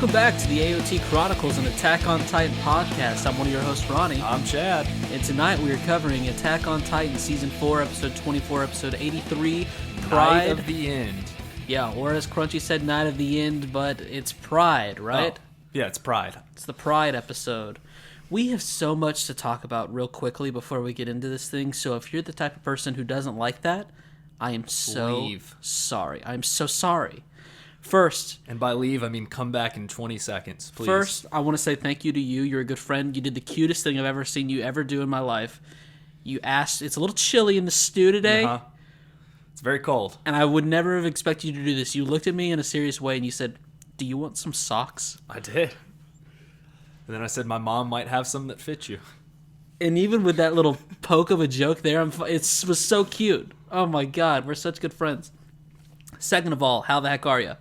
Welcome back to the AoT Chronicles, an Attack on Titan podcast. I'm one of your hosts, Ronny. I'm Chad. And tonight we are covering Attack on Titan Season 4, Episode 24, Episode 83, Pride. Night of the End. Yeah, or as Crunchy said, Night of the End, but it's Pride, right? Oh, yeah, it's Pride. It's the Pride episode. We have so much to talk about real quickly before we get into this thing, so if you're the type of person who doesn't like that, I am so sorry. I'm so sorry. First, and by leave, I mean come back in 20 seconds, please. First, I want to say thank you to you. You're a good friend. You did the cutest thing I've ever seen you ever do in my life. You asked, it's a little chilly in the stew today. Uh-huh. It's very cold. And I would never have expected you to do this. You looked at me in a serious way and you said, do you want some socks? I did. And then I said, my mom might have some that fit you. And even with that little poke of a joke there, it was so cute. Oh my God, we're such good friends. Second of all, how the heck are you?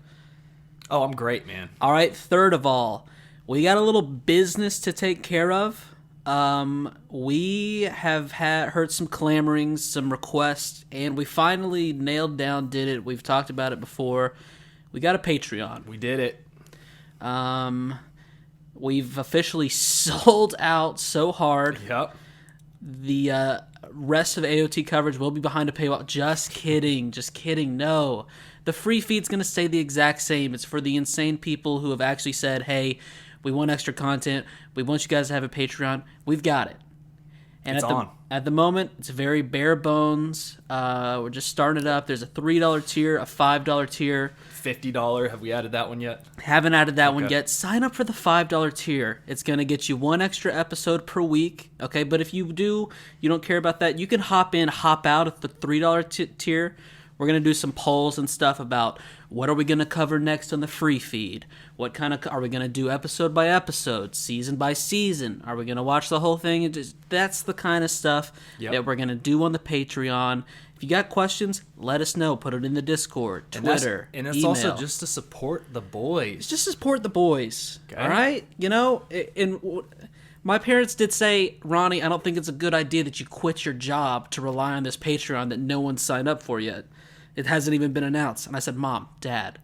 Oh, I'm great, man. All right, third of all, we got a little business to take care of. We have heard some clamorings, some requests, and we finally nailed down, did it. We've talked about it before. We got a Patreon. We did it. We've officially sold out so hard. Yep. The rest of AoT coverage will be behind a paywall. Just kidding. Just kidding. No. The free feed's going to stay the exact same. It's for the insane people who have actually said, hey, we want extra content. We want you guys to have a Patreon. We've got it. And it's at the moment, it's very bare bones. We're just starting it up. There's a $3 tier, a $5 tier. $50. Have we added that one yet? Haven't added that one yet. Sign up for the $5 tier. It's going to get you one extra episode per week. Okay, but if you don't care about that, you can hop in, hop out at the $3 tier. We're going to do some polls and stuff about what are we going to cover next on the free feed? What kind of are we going to do episode by episode, season by season? Are we going to watch the whole thing? That's the kind of stuff that we're going to do on the Patreon. If you got questions, let us know. Put it in the Discord, Twitter, and it's email. also just to support the boys. It's just to support the boys, okay. All right? You know, my parents did say, Ronny, I don't think it's a good idea that you quit your job to rely on this Patreon that no one's signed up for yet. It hasn't even been announced. And I said, Mom, Dad,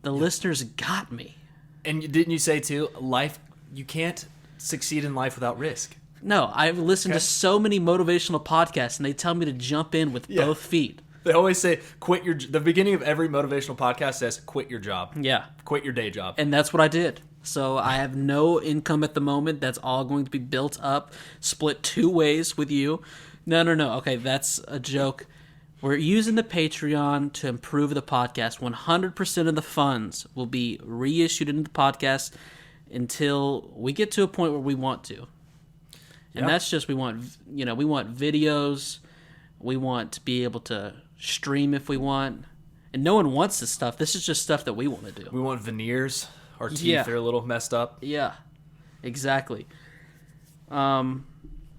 the listeners got me. And didn't you say, too, you can't succeed in life without risk? No, I've listened to so many motivational podcasts, and they tell me to jump in with both feet. They always say, the beginning of every motivational podcast says, quit your job. Yeah. Quit your day job. And that's what I did. So I have no income at the moment. That's all going to be built up, split two ways with you. No. Okay, that's a joke. We're using the Patreon to improve the podcast. 100% of the funds will be reissued into the podcast until we get to a point where we want to. And that's just we want videos. We want to be able to stream if we want. And no one wants this stuff. This is just stuff that we want to do. We want veneers. Our teeth are a little messed up. Yeah, exactly.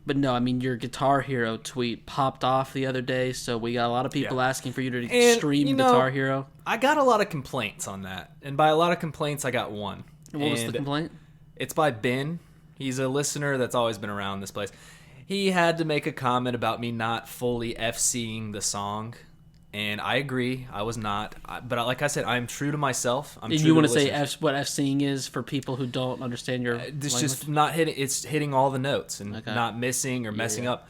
But no, I mean, your Guitar Hero tweet popped off the other day, so we got a lot of people asking for you to stream Guitar Hero. I got a lot of complaints on that. And by a lot of complaints, I got one. What was the complaint? It's by Ben. He's a listener that's always been around this place. He had to make a comment about me not fully FCing the song. And I agree, I was not. But like I said, I'm true to myself. And you want to say what FCing is for people who don't understand your It's language? just not hitting. It's hitting all the notes and not missing or messing up.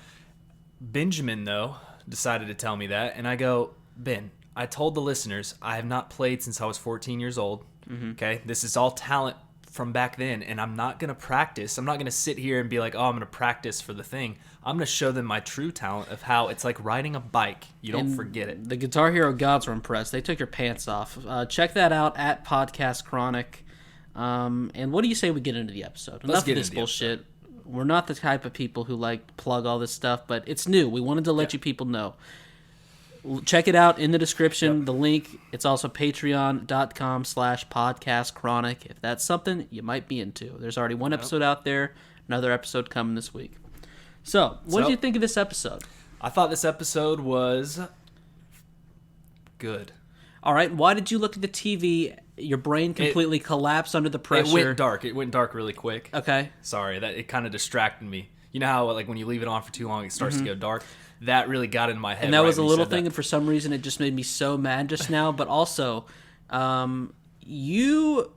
Benjamin, though, decided to tell me that. And I go, Ben, I told the listeners I have not played since I was 14 years old. Mm-hmm. Okay, this is all talent from back then, and I'm not going to practice. I'm not going to sit here and be like, oh, I'm going to practice for the thing. I'm going to show them my true talent of how it's like riding a bike. You don't forget it. The Guitar Hero gods were impressed. They took your pants off. Check that out at podcastchronic. And what do you say we get into the episode? Enough of this bullshit. We're not the type of people who like to plug all this stuff, but it's new. We wanted to let you people know. Check it out in the description, the link. It's also patreon.com/podcastchronic. If that's something you might be into. There's already one episode out there, another episode coming this week. So, what did you think of this episode? I thought this episode was good. All right, why did you look at the TV? Your brain completely collapsed under the pressure. It went dark. It went dark really quick. Okay. Sorry, it kind of distracted me. You know how like when you leave it on for too long, it starts to go dark? That really got in my head. And that was a little thing, and for some reason it just made me so mad just now. But also, you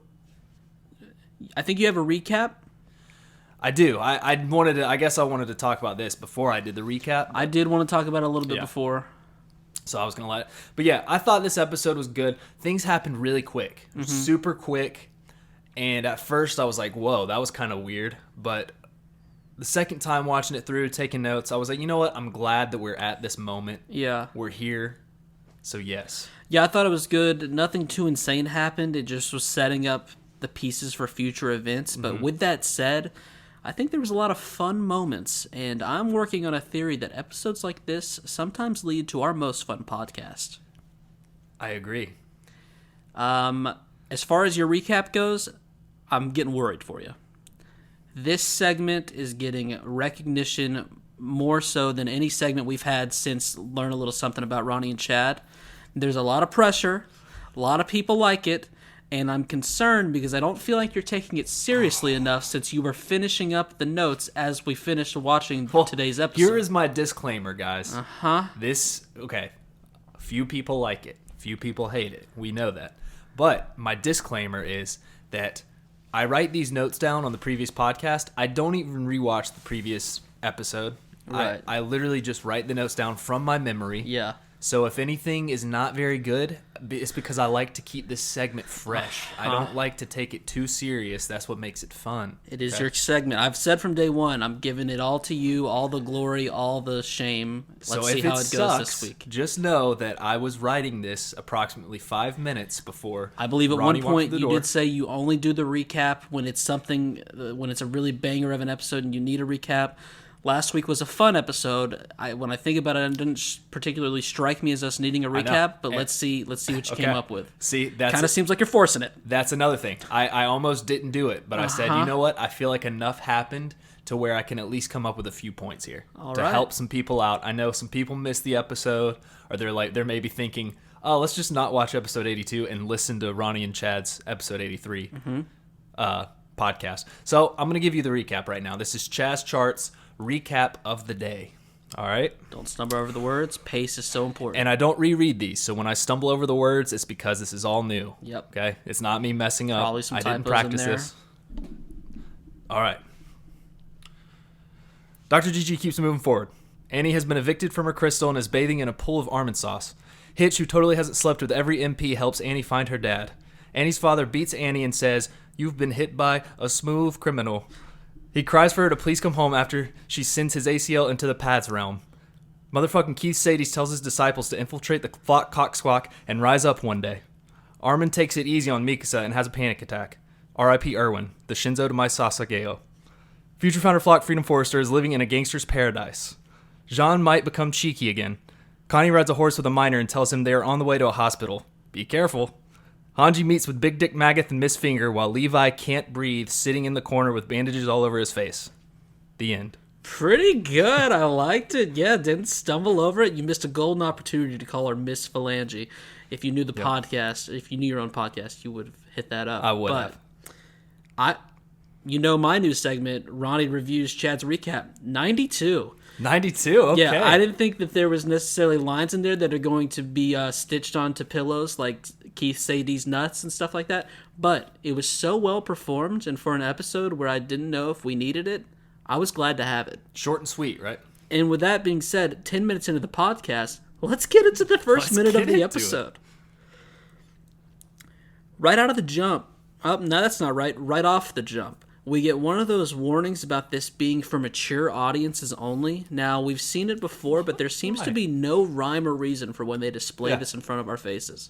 I think you have a recap. I do. I guess I wanted to talk about this before I did the recap. I did want to talk about it a little bit before. So I was going to let it. But yeah, I thought this episode was good. Things happened really quick. Super quick. And at first I was like, whoa, that was kind of weird. But the second time watching it through, taking notes, I was like, you know what? I'm glad that we're at this moment. Yeah. We're here. So yes. Yeah, I thought it was good. Nothing too insane happened. It just was setting up the pieces for future events. But with that said, I think there was a lot of fun moments, and I'm working on a theory that episodes like this sometimes lead to our most fun podcast. I agree. As far as your recap goes, I'm getting worried for you. This segment is getting recognition more so than any segment we've had since Learn a Little Something About Ronny and Chad. There's a lot of pressure. A lot of people like it. And I'm concerned because I don't feel like you're taking it seriously enough since you were finishing up the notes as we finished watching today's episode. Here is my disclaimer, guys. Okay. Few people like it. Few people hate it. We know that. But my disclaimer is that I write these notes down on the previous podcast. I don't even rewatch the previous episode. Right. I literally just write the notes down from my memory. Yeah. So if anything is not very good, it's because I like to keep this segment fresh. I don't like to take it too serious. That's what makes it fun. It is your segment. I've said from day one, I'm giving it all to you, all the glory, all the shame. Let's see how it goes this week. Just know that I was writing this approximately 5 minutes before. I believe at Ronny one point walked through the you door. did say you only do the recap when it's something, when it's a really banger of an episode and you need a recap. Last week was a fun episode. When I think about it, it didn't particularly strike me as us needing a recap. But let's see what you came up with. See, that kind of seems like you're forcing it. That's another thing. I almost didn't do it, but I said, you know what? I feel like enough happened to where I can at least come up with a few points here to help some people out. I know some people missed the episode, or they're maybe thinking, oh, let's just not watch episode 82 and listen to Ronny and Chad's episode 83 podcast. So I'm going to give you the recap right now. This is Chaz Chart's recap of the day. All right? Don't stumble over the words. Pace is so important. And I don't reread these, so when I stumble over the words, it's because this is all new. Yep. Okay? It's not me messing up. Probably some I didn't typos practice in there. this. All right. Dr. Gigi keeps moving forward. Annie has been evicted from her crystal and is bathing in a pool of almond sauce. Hitch, who totally hasn't slept with every MP, helps Annie find her dad. Annie's father beats Annie and says, "You've been hit by a smooth criminal." He cries for her to please come home after she sends his ACL into the Pads realm. Motherfucking Keith Sadie tells his disciples to infiltrate the flock cock squawk and rise up one day. Armin takes it easy on Mikasa and has a panic attack. R.I.P. Irwin, the Shinzo to my Sasageo. Future founder Flock Freedom Forrester is living in a gangster's paradise. Jean might become cheeky again. Connie rides a horse with a miner and tells him they are on the way to a hospital. Be careful. Hanji meets with Big Dick Magath and Miss Finger while Levi can't breathe, sitting in the corner with bandages all over his face. The end. Pretty good. I liked it. Yeah, didn't stumble over it. You missed a golden opportunity to call her Miss Phalange. If you knew the podcast, if you knew your own podcast, you would have hit that up. I would have. My new segment, Ronny Reviews Chad's Recap, 92. 92? Okay. Yeah, I didn't think that there was necessarily lines in there that are going to be stitched onto pillows like Keith Sadie's nuts and stuff like that, but it was so well performed, and for an episode where I didn't know if we needed it, I was glad to have it. Short and sweet, right? And with that being said, 10 minutes into the podcast, let's get into the first minute of the episode. Right out of the jump. Oh, no, that's not right. Right off the jump. We get one of those warnings about this being for mature audiences only. Now, we've seen it before, but there seems to be no rhyme or reason for when they display this in front of our faces.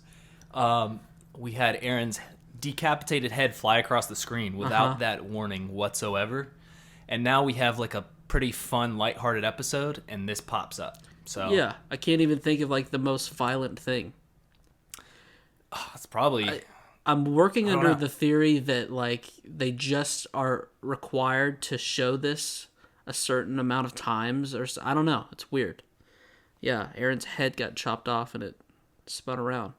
We had Aaron's decapitated head fly across the screen without that warning whatsoever. And now we have like a pretty fun, lighthearted episode, and this pops up. So yeah, I can't even think of like the most violent thing. It's probably... I'm working under the theory that like they just are required to show this a certain amount of times, or I don't know. It's weird. Yeah, Aaron's head got chopped off and it spun around.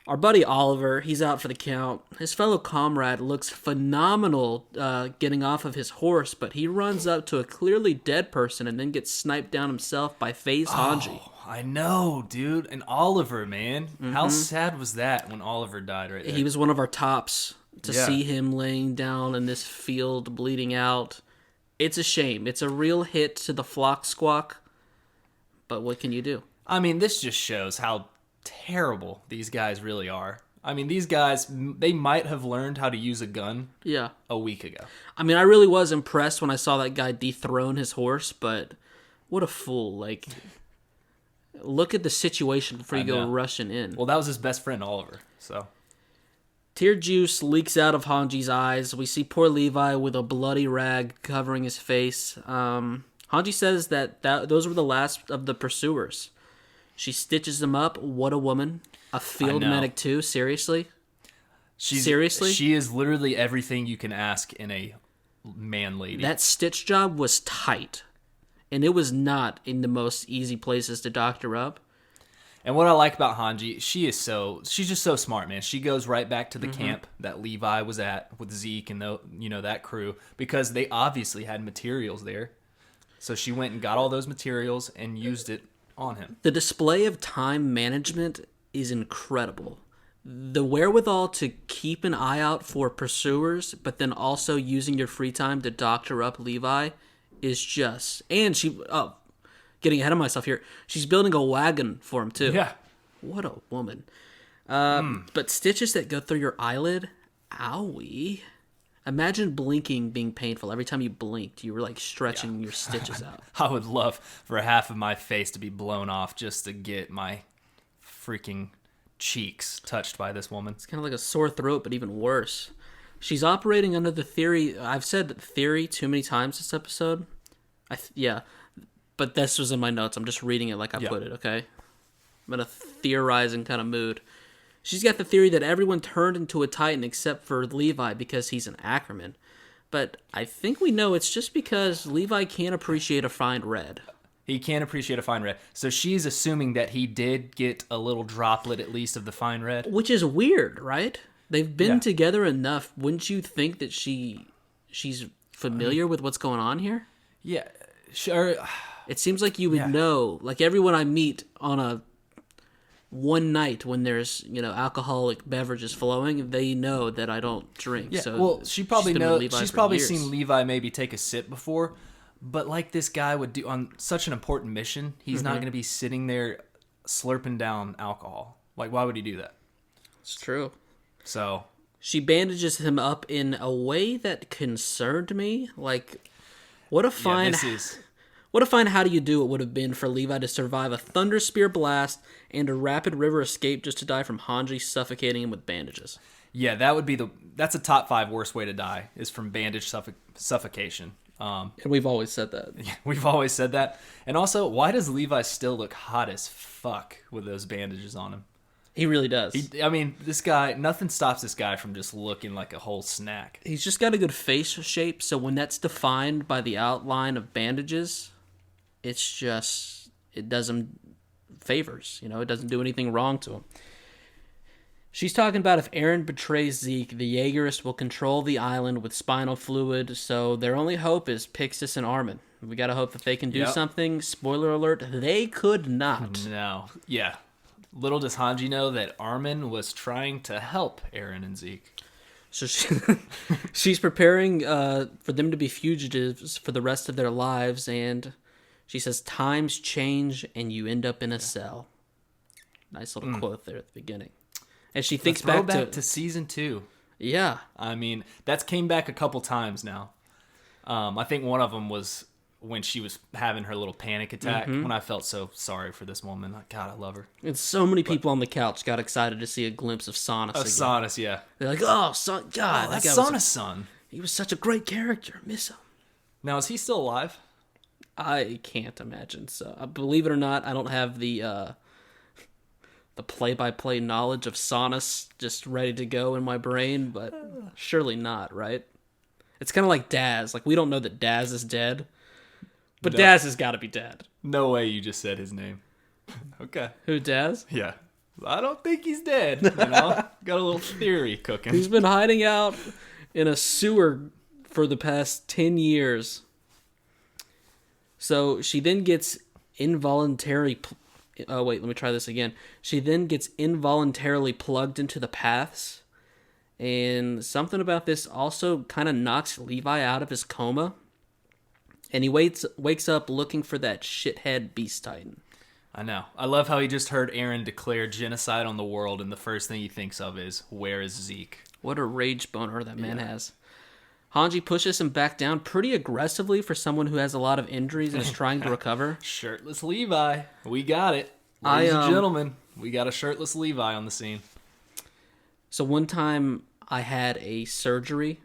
Our buddy Oliver, he's out for the count. His fellow comrade looks phenomenal getting off of his horse, but he runs up to a clearly dead person and then gets sniped down himself by FaZe Hanji. I know, dude. And Oliver, man. How sad was that when Oliver died right there? He was one of our tops to see him laying down in this field bleeding out. It's a shame. It's a real hit to the flock squawk, but what can you do? I mean, this just shows how terrible these guys really are. I mean, these guys, they might have learned how to use a gun a week ago. I mean, I really was impressed when I saw that guy dethrone his horse, but what a fool. Like, look at the situation before you go rushing in. Well, that was his best friend, Oliver, so... Tear juice leaks out of Hanji's eyes. We see poor Levi with a bloody rag covering his face. Hanji says that those were the last of the pursuers. She stitches them up. What a woman. A field medic too, seriously? Seriously? She is literally everything you can ask in a man lady. That stitch job was tight. And it was not in the most easy places to doctor up. And what I like about Hanji, she's just so smart, man. She goes right back to the camp that Levi was at with Zeke and that crew, because they obviously had materials there. So she went and got all those materials and used it on him. The display of time management is incredible. The wherewithal to keep an eye out for pursuers, but then also using your free time to doctor up Levi is just... And she... getting ahead of myself here. She's building a wagon for him, too. Yeah. What a woman. But stitches that go through your eyelid? Owie. Imagine blinking being painful. Every time you blinked, you were like stretching your stitches out. I would love for half of my face to be blown off just to get my freaking cheeks touched by this woman. It's kind of like a sore throat, but even worse. She's operating under the theory... I've said theory too many times this episode. But this was in my notes. I'm just reading it like I put it, okay? I'm in a theorizing kind of mood. She's got the theory that everyone turned into a Titan except for Levi because he's an Ackerman. But I think we know it's just because Levi can't appreciate a fine red. He can't appreciate a fine red. So she's assuming that he did get a little droplet at least of the fine red. Which is weird, right? They've been together enough. Wouldn't you think that she's familiar with what's going on here? Yeah, sure. It seems like you would know, like everyone I meet on a one night when there's, alcoholic beverages flowing, they know that I don't drink. Yeah, so well, she probably knows. She's probably years. seen Levi maybe take a sip before, but like this guy would do on such an important mission, he's not going to be sitting there slurping down alcohol. Like, why would he do that? It's true. So she bandages him up in a way that concerned me. Like, what a fine... What a fine how do you do it would have been for Levi to survive a thunder spear blast and a rapid river escape just to die from Hanji suffocating him with bandages. Yeah, that's a top 5 worst way to die, is from bandage suffocation. And we've always said that. Yeah, we've always said that. And also, why does Levi still look hot as fuck with those bandages on him? He really does. This guy, nothing stops this guy from just looking like a whole snack. He's just got a good face shape, so when that's defined by the outline of bandages... it does him favors, it doesn't do anything wrong to him. She's talking about if Eren betrays Zeke, the Jaegerist will control the island with spinal fluid, so their only hope is Pixis and Armin. We gotta hope that they can do something. Spoiler alert, they could not. No. Yeah. Little does Hanji know that Armin was trying to help Eren and Zeke. So she's preparing for them to be fugitives for the rest of their lives, and... She says, times change and you end up in a cell. Nice little quote there at the beginning. And she thinks back to season 2. Yeah. I mean, that's came back a couple times now. I think one of them was when she was having her little panic attack, when I felt so sorry for this woman. God, I love her. And so many people on the couch got excited to see a glimpse of Sonus again. Sonus, yeah. They're like, God, that's Sonus' son. He was such a great character. Miss him. Now, is he still alive? I can't imagine so. Believe it or not, I don't have the play-by-play knowledge of Sonus just ready to go in my brain, but surely not, right? It's kind of like Daz. Like, we don't know that Daz is dead, but no. Daz has got to be dead. No way you just said his name. Okay. Who, Daz? Yeah. I don't think he's dead, Got a little theory cooking. He's been hiding out in a sewer for the past 10 years. So she then gets involuntarily... She then gets involuntarily plugged into the paths, And something about this also kind of knocks Levi out of his coma. And he wakes up looking for that shithead Beast Titan. I know. I love how he just heard Aaron declare genocide on the world, and the first thing he thinks of is, where is Zeke? What a rage boner that man has. Hanji pushes him back down pretty aggressively for someone who has a lot of injuries and is trying to recover. Shirtless Levi. We got it. Ladies and gentlemen, we got a shirtless Levi on the scene. So one time I had a surgery.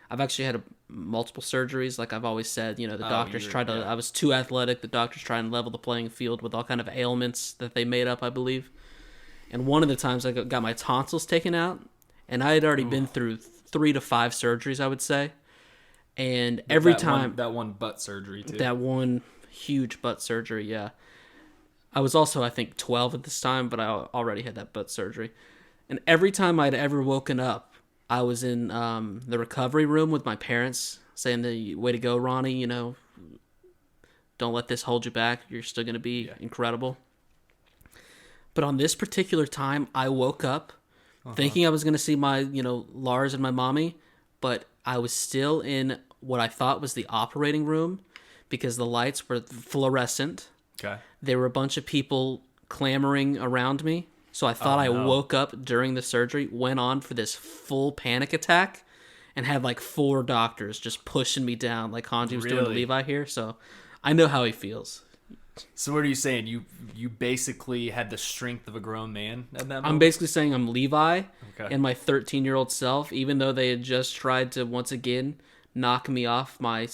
I've actually had multiple surgeries. Like I've always said, the doctors tried to... I was too athletic. The doctors tried and level the playing field with all kind of ailments that they made up, I believe. And one of the times I got my tonsils taken out. And I had already been through 3 to 5 surgeries, I would say. And every time... that one butt surgery, too. That one huge butt surgery, yeah. I was also, I think, 12 at this time, but I already had that butt surgery. And every time I'd ever woken up, I was in the recovery room with my parents saying, way to go, Ronny, don't let this hold you back. You're still going to be incredible. But on this particular time, I woke up thinking I was going to see my, Lars and my mommy, but I was still in what I thought was the operating room because the lights were fluorescent. Okay. There were a bunch of people clamoring around me. So I thought I woke up during the surgery, went on for this full panic attack, and had like 4 doctors just pushing me down like Hanji was doing to Levi here. So I know how he feels. So what are you saying? You basically had the strength of a grown man at that moment? I'm basically saying I'm Levi and my 13-year-old self, even though they had just tried to once again knock me off my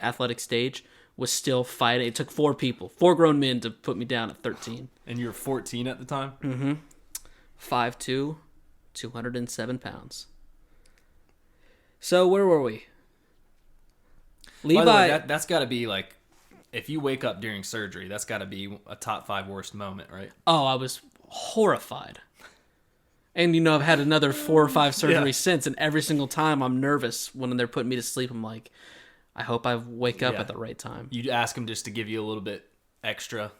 athletic stage, was still fighting. It took 4 people, 4 grown men to put me down at 13. And you were 14 at the time? Mm-hmm. 5'2", 207 pounds. So where were we? Levi. By the way, that's got to be like, if you wake up during surgery, that's got to be a top 5 worst moment, right? Oh, I was horrified. And, I've had another 4 or 5 surgeries since, and every single time I'm nervous when they're putting me to sleep. I'm like, I hope I wake up at the right time. You ask them just to give you a little bit extra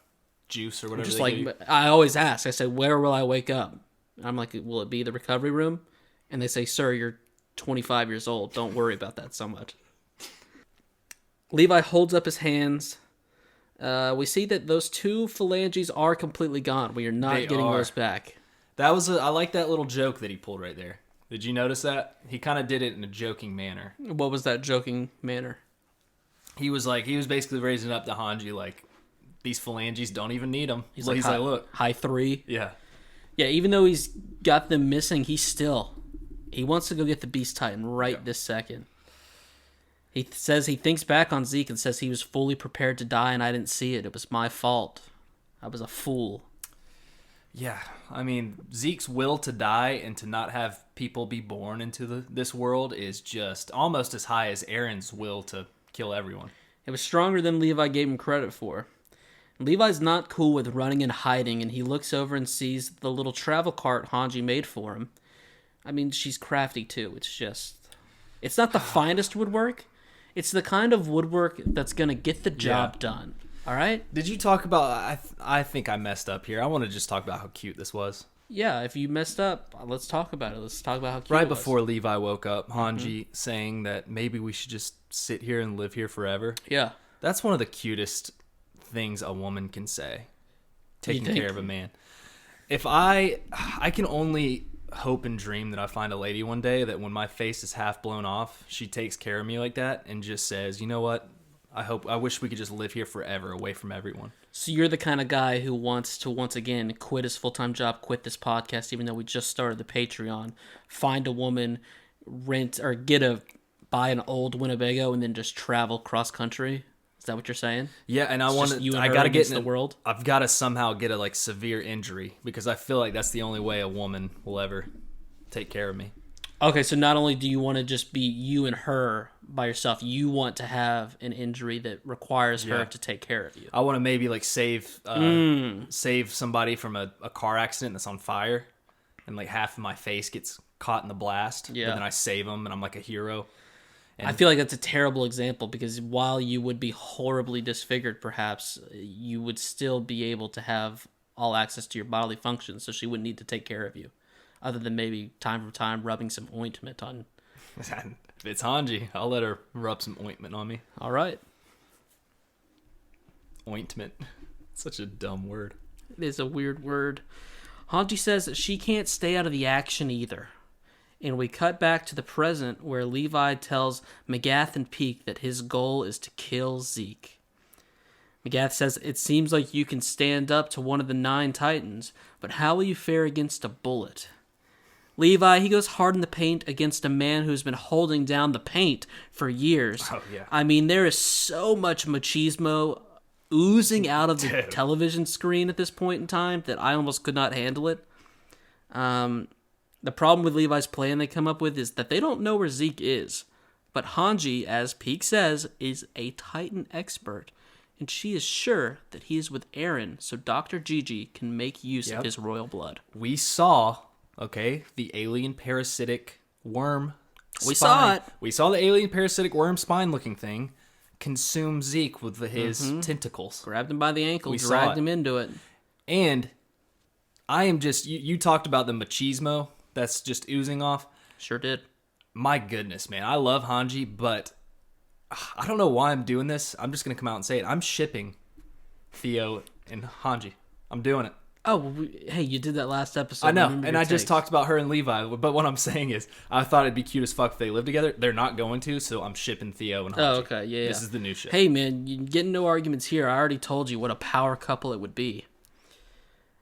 juice or whatever. Just I always ask. I say, where will I wake up? And I'm like, will it be the recovery room? And they say, sir, you're 25 years old. Don't worry about that so much. Levi holds up his hands. We see that those 2 phalanges are completely gone. We are not getting those back. I like that little joke that he pulled right there. Did you notice that? He kind of did it in a joking manner. What was that joking manner? He was basically raising up to Hanji like, these phalanges don't even need them. He's like, look. High 3. Yeah. Yeah, even though he's got them missing, he wants to go get the Beast Titan this second. He says he thinks back on Zeke and says he was fully prepared to die and I didn't see it. It was my fault. I was a fool. Yeah, I mean, Zeke's will to die and to not have people be born into this world is just almost as high as Aaron's will to kill everyone. It was stronger than Levi gave him credit for. Levi's not cool with running and hiding, and he looks over and sees the little travel cart Hanji made for him. I mean, she's crafty too. It's not the finest woodwork. It's the kind of woodwork that's going to get the job done. All right? Did you talk about... I think I messed up here. I want to just talk about how cute this was. Yeah, if you messed up, let's talk about it. Let's talk about how cute it was. Right before Levi woke up, Hanji saying that maybe we should just sit here and live here forever. Yeah. That's one of the cutest things a woman can say. Taking care of a man. If I can only hope and dream that I find a lady one day that when my face is half blown off, she takes care of me like that and just says, you know what? I wish we could just live here forever away from everyone. So you're the kind of guy who wants to once again quit his full-time job, quit this podcast, even though we just started the Patreon, find a woman, rent or buy an old Winnebago and then just travel cross country. Is that what you're saying? Yeah, and I got to get in the world. I've got to somehow get a severe injury because I feel like that's the only way a woman will ever take care of me. Okay, so not only do you want to just be you and her by yourself, you want to have an injury that requires her to take care of you. I want to maybe save somebody from a car accident that's on fire, and half of my face gets caught in the blast. Yeah. But then I save them, and I'm like a hero. And I feel like that's a terrible example because while you would be horribly disfigured, perhaps you would still be able to have all access to your bodily functions, so she wouldn't need to take care of you. other than maybe time from time rubbing some ointment on. If it's Hanji, I'll let her rub some ointment on me. All right. Ointment. Such a dumb word. It is a weird word. Hanji says that she can't stay out of the action either. And we cut back to the present where Levi tells Magath and Peak that his goal is to kill Zeke. Magath says, it seems like you can stand up to one of the 9 Titans, but how will you fare against a bullet? Levi, he goes hard in the paint against a man who's been holding down the paint for years. Oh, yeah. I mean, there is so much machismo oozing out of the television screen at this point in time that I almost could not handle it. The problem with Levi's plan they come up with is that they don't know where Zeke is. But Hanji, as Peak says, is a Titan expert, and she is sure that he is with Aaron so Dr. Gigi can make use of his royal blood. We saw, the alien parasitic worm We saw it. We saw the alien parasitic worm spine looking thing consume Zeke with his tentacles. Grabbed him by the ankle, dragged him into it. And I am just, you talked about the machismo that's just oozing off. Sure did. My goodness, man. I love Hanji, but I don't know why I'm doing this. I'm just going to come out and say it. I'm shipping Theo and Hanji. I'm doing it. Oh, hey, you did that last episode. I know, and I just talked about her and Levi, but what I'm saying is, I thought it'd be cute as fuck if they lived together. They're not going to, so I'm shipping Theo and Hanji. Oh, okay, yeah. This is the new shit. Hey, man, you get no arguments here. I already told you what a power couple it would be.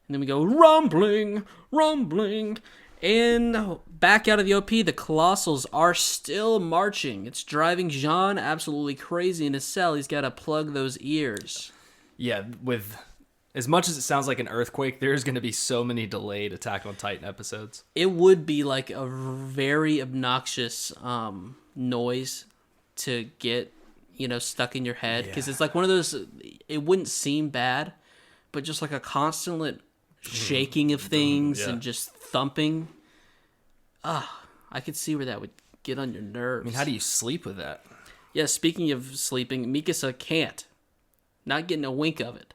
And then we go, rumbling, rumbling. And back out of the OP, the Colossals are still marching. It's driving Jean absolutely crazy in his cell. He's got to plug those ears. Yeah, with as much as it sounds like an earthquake, there's going to be so many delayed Attack on Titan episodes. It would be like a very obnoxious noise to get, stuck in your head. Because it's like one of those, it wouldn't seem bad, but just like a constant shaking of things and just thumping. I could see where that would get on your nerves. I mean, how do you sleep with that? Yeah, speaking of sleeping, Mikasa can't. Not getting a wink of it.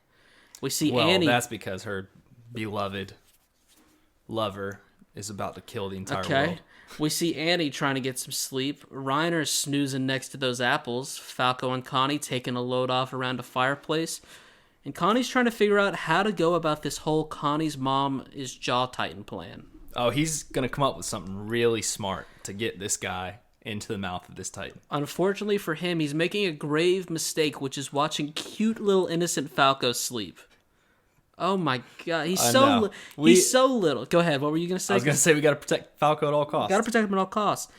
We see Annie. Well, that's because her beloved lover is about to kill the entire world. We see Annie trying to get some sleep. Reiner's snoozing next to those apples. Falco and Connie taking a load off around a fireplace. And Connie's trying to figure out how to go about this whole Connie's mom is Jaw Titan plan. Oh, he's going to come up with something really smart to get this guy into the mouth of this Titan. Unfortunately for him, he's making a grave mistake, which is watching cute little innocent Falco sleep. Oh my god, he's so little. Go ahead, what were you going to say? I was going to say we got to protect Falco at all costs. Got to protect him at all costs.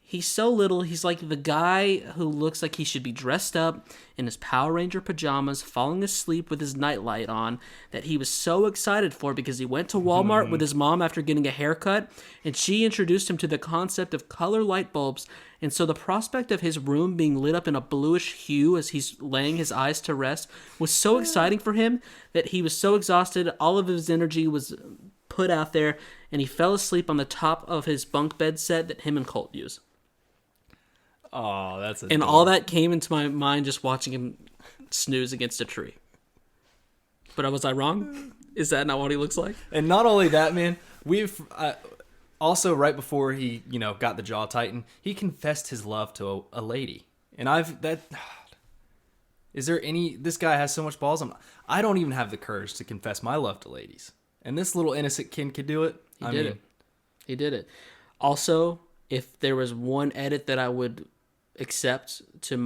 He's so little, he's like the guy who looks like he should be dressed up in his Power Ranger pajamas, falling asleep with his nightlight on, that he was so excited for because he went to Walmart with his mom after getting a haircut, and she introduced him to the concept of color light bulbs, and so the prospect of his room being lit up in a bluish hue as he's laying his eyes to rest was so exciting for him that he was so exhausted, all of his energy was put out there, and he fell asleep on the top of his bunk bed set that him and Colt use. Oh, that's and all that came into my mind just watching him snooze against a tree. But was I wrong? Is that not what he looks like? And not only that, man, we've also right before he, got the Jaw Titan, he confessed his love to a lady. And is there any? This guy has so much balls. I don't even have the courage to confess my love to ladies. And this little innocent kid could do it. He did it. Also, if there was one edit that I would accept to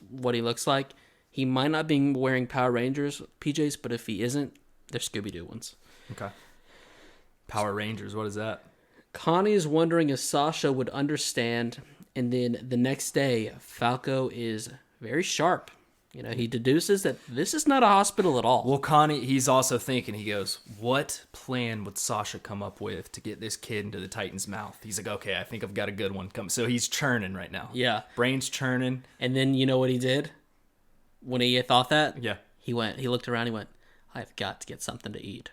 what he looks like, he might not be wearing Power Rangers PJs, but if he isn't, they're Scooby-Doo ones. Okay. Power Rangers, what is that? Connie is wondering if Sasha would understand, and then the next day, Falco is very sharp. He deduces that this is not a hospital at all. Well, Connie, he's also thinking, he goes, what plan would Sasha come up with to get this kid into the Titan's mouth? He's like, okay, I think I've got a good one coming. So he's churning right now. Yeah. Brain's churning. And then you know what he did? When he thought that? Yeah. He looked around, he went, I've got to get something to eat.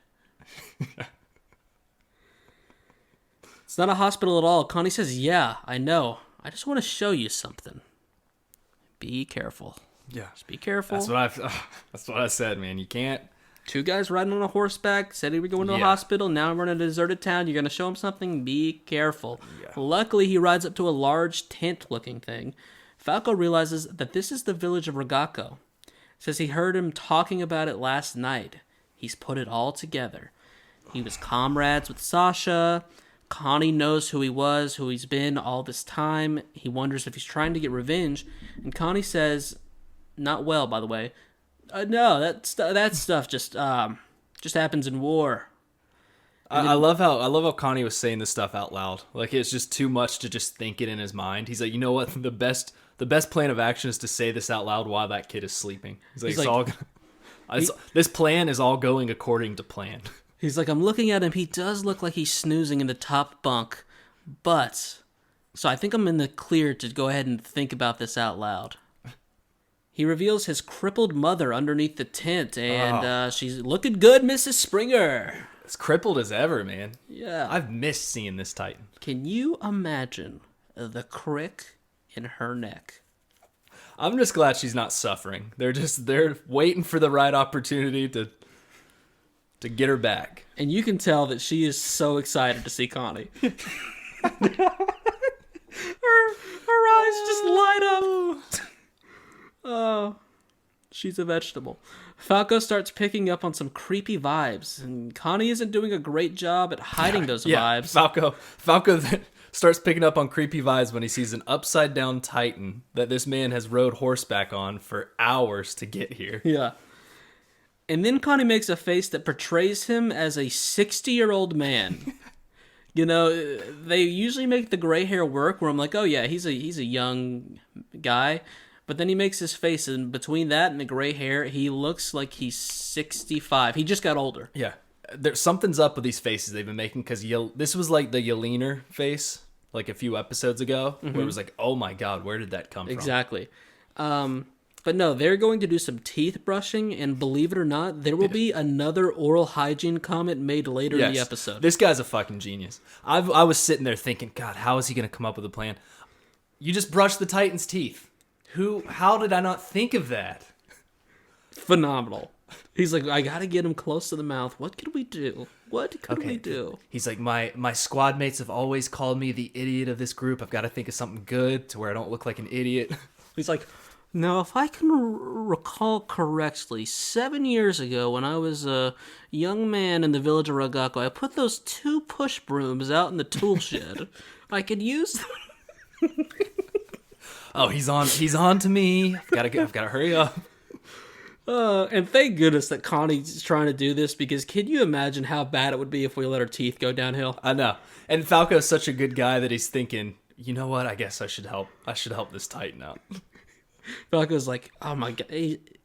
It's not a hospital at all. Connie says, yeah, I know. I just want to show you something. Be careful. Yeah, just be careful. That's what I said, man. You can't 2 guys riding on a horseback, said he would go into a hospital, now we're in a deserted town, you're going to show him something? Be careful. Yeah. Luckily, he rides up to a large tent-looking thing. Falco realizes that this is the village of Rogako. Says he heard him talking about it last night. He's put it all together. He was comrades with Sasha. Connie knows who he was, who he's been all this time. He wonders if he's trying to get revenge. And Connie says, not well, by the way, no, that stuff just happens in war. I love how Connie was saying this stuff out loud. Like, it's just too much to just think it in his mind. He's like, you know what? The best plan of action is to say this out loud while that kid is sleeping. He's like, this plan is all going according to plan. He's like, I'm looking at him. He does look like he's snoozing in the top bunk, but so I think I'm in the clear to go ahead and think about this out loud. He reveals his crippled mother underneath the tent, and she's looking good, Mrs. Springer. As crippled as ever, man. Yeah. I've missed seeing this Titan. Can you imagine the crick in her neck? I'm just glad she's not suffering. They're waiting for the right opportunity to get her back. And you can tell that she is so excited to see Connie. her eyes just light up. Oh, she's a vegetable. Falco starts picking up on some creepy vibes, and Connie isn't doing a great job at hiding those vibes. Falco starts picking up on creepy vibes when he sees an upside-down Titan that this man has rode horseback on for hours to get here. Yeah. And then Connie makes a face that portrays him as a 60-year-old man. You know, they usually make the gray hair work, where I'm like, oh yeah, he's a young guy. But then he makes his face, and between that and the gray hair, he looks like he's 65. He just got older. Yeah. Something's up with these faces they've been making, because this was like the Yelena face, like a few episodes ago, where it was like, oh my god, where did that come from? Exactly. But no, they're going to do some teeth brushing, and believe it or not, there will be another oral hygiene comment made later in the episode. This guy's a fucking genius. I was sitting there thinking, God, how is he going to come up with a plan? You just brush the Titan's teeth. How did I not think of that? Phenomenal. He's like, I gotta get him close to the mouth. What could we do? What could we do? He's like, my squad mates have always called me the idiot of this group. I've got to think of something good to where I don't look like an idiot. He's like, now, if I can recall correctly, 7 years ago when I was a young man in the village of Rogako, I put those 2 push brooms out in the tool shed. I could use them. Oh, he's on to me. I've got to hurry up. And thank goodness that Connie's trying to do this, because can you imagine how bad it would be if we let her teeth go downhill? I know. And Falco's such a good guy that he's thinking, you know what? I guess I should help. I should help this Titan out. Falco's like, oh my god,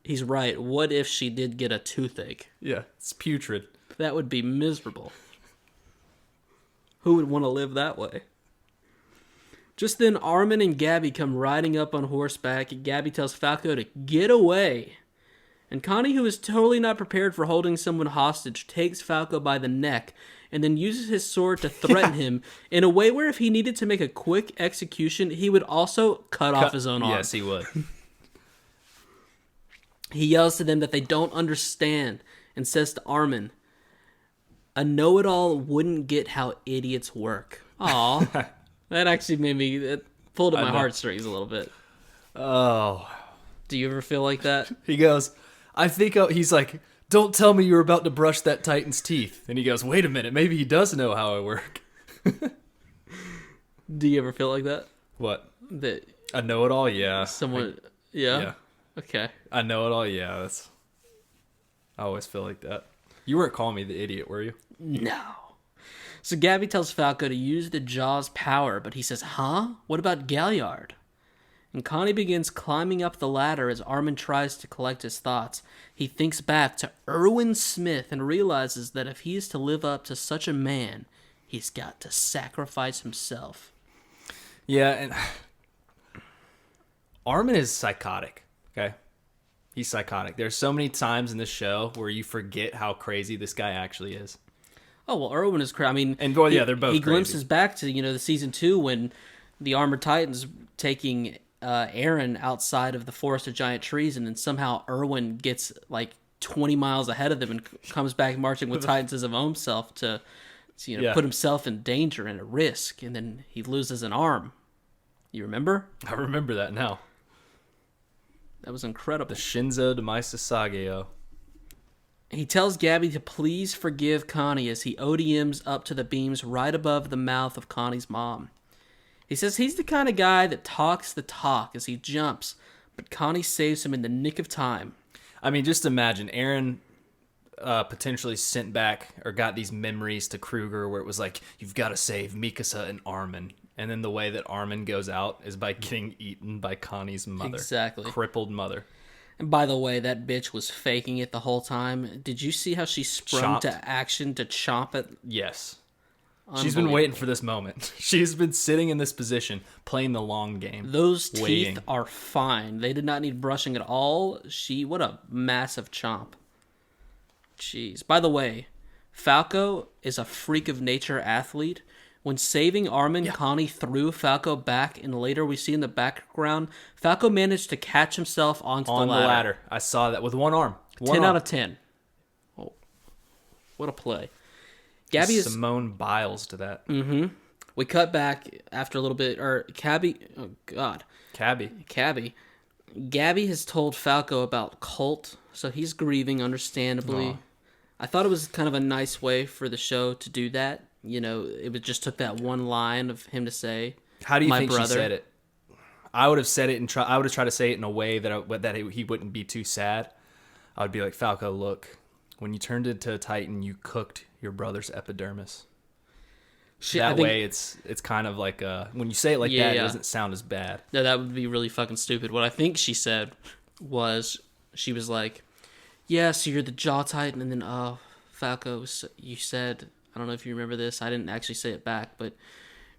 he's right. What if she did get a toothache? Yeah, it's putrid. That would be miserable. Who would want to live that way? Just then, Armin and Gabby come riding up on horseback, and Gabby tells Falco to get away. And Connie, who is totally not prepared for holding someone hostage, takes Falco by the neck and then uses his sword to threaten him in a way where if he needed to make a quick execution, he would also cut off his own arm. Yes, he would. He yells to them that they don't understand and says to Armin, a know-it-all wouldn't get how idiots work. Aw. That actually it pulled at my heartstrings a little bit. Oh. Do you ever feel like that? He goes, he's like, don't tell me you're about to brush that Titan's teeth. And he goes, wait a minute, maybe he does know how I work. Do you ever feel like that? What? That I know it all, yeah. Yeah? Okay. I know it all, yeah. I always feel like that. You weren't calling me the idiot, were you? No. So Gabby tells Falco to use the jaw's power, but he says, huh? What about Galliard? And Connie begins climbing up the ladder as Armin tries to collect his thoughts. He thinks back to Erwin Smith and realizes that if he is to live up to such a man, he's got to sacrifice himself. Yeah, and Armin is psychotic, okay? He's psychotic. There's so many times in this show where you forget how crazy this guy actually is. Oh, well, Erwin is crazy. I mean, and they're both he crazy. glimpses back to, the season 2 when the Armored Titans taking Eren outside of the forest of giant trees, and then somehow Erwin gets, 20 miles ahead of them and comes back marching with Titans as his own self to put himself in danger and a risk, and then he loses an arm. You remember? I remember that now. That was incredible. The Shinzo Demaisa Sageo. He tells Gabby to please forgive Connie as he ODMs up to the beams right above the mouth of Connie's mom. He says he's the kind of guy that talks the talk as he jumps, but Connie saves him in the nick of time. I mean, just imagine Aaron potentially sent back or got these memories to Kruger where it was like, you've got to save Mikasa and Armin. And then the way that Armin goes out is by getting eaten by Connie's mother. Exactly. Crippled mother. And by the way, that bitch was faking it the whole time. Did you see how she sprung to action to chomp it? Yes. She's been waiting for this moment. She's been sitting in this position, playing the long game. Those teeth are fine. They did not need brushing at all. What a massive chomp. Jeez. By the way, Falco is a freak of nature athlete. When saving Armin, Connie threw Falco back, and later we see in the background, Falco managed to catch himself onto the ladder. I saw that with one arm. 10 out of 10. Oh, what a play. Gabby is Simone Biles to that. Mm-hmm. We cut back after a little bit, Cabby. Gabby has told Falco about Colt, so he's grieving, understandably. Aww. I thought it was kind of a nice way for the show to do that. It just took that one line of him to say, "How do you my think brother." She said it? I would have said it and I would have tried to say it in a way that he wouldn't be too sad. I would be like, Falco, look, when you turned into a Titan, you cooked your brother's epidermis. Way, it's kind of like when you say it like that, it doesn't sound as bad. No, that would be really fucking stupid. What I think she said was, she was like, "Yeah, so you're the Jaw Titan," and then, Falco, you said, I don't know if you remember this. I didn't actually say it back, but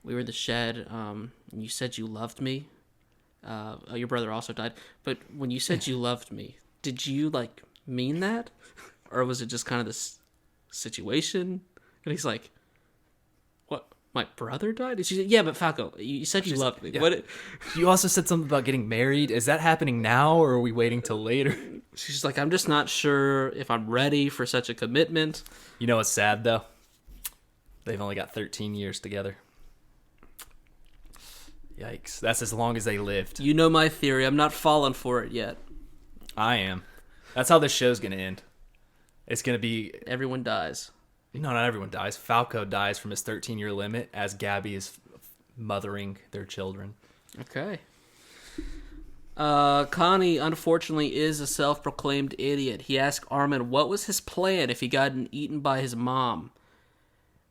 we were in the shed. And you said you loved me. Your brother also died. But when you said you loved me, did you mean that, or was it just kind of this situation? And he's like, "What? My brother died?" And she said, "Yeah, but Falco, you said you loved me." Yeah. What? You also said something about getting married. Is that happening now, or are we waiting till later? She's like, "I'm just not sure if I'm ready for such a commitment." You know what's sad though? They've only got 13 years together. Yikes. That's as long as they lived. You know my theory. I'm not falling for it yet. I am. That's how this show's going to end. It's going to be... Everyone dies. No, not everyone dies. Falco dies from his 13-year limit as Gabby is mothering their children. Okay. Connie, unfortunately, is a self-proclaimed idiot. He asked Armin what was his plan if he got eaten by his mom.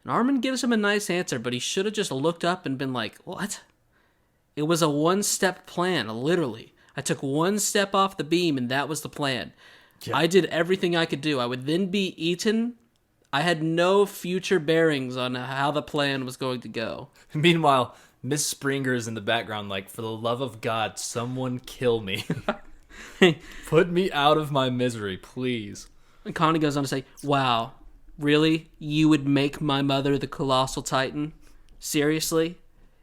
And Armin gives him a nice answer, but he should have just looked up and been like, "What?" It was a one-step plan, literally. I took one step off the beam, and that was the plan. Yeah. I did everything I could do. I would then be eaten. I had no future bearings on how the plan was going to go. Meanwhile, Miss Springer is in the background like, "For the love of God, someone kill me. Put me out of my misery, please." And Connie goes on to say, "Wow. Really? You would make my mother the colossal titan? Seriously?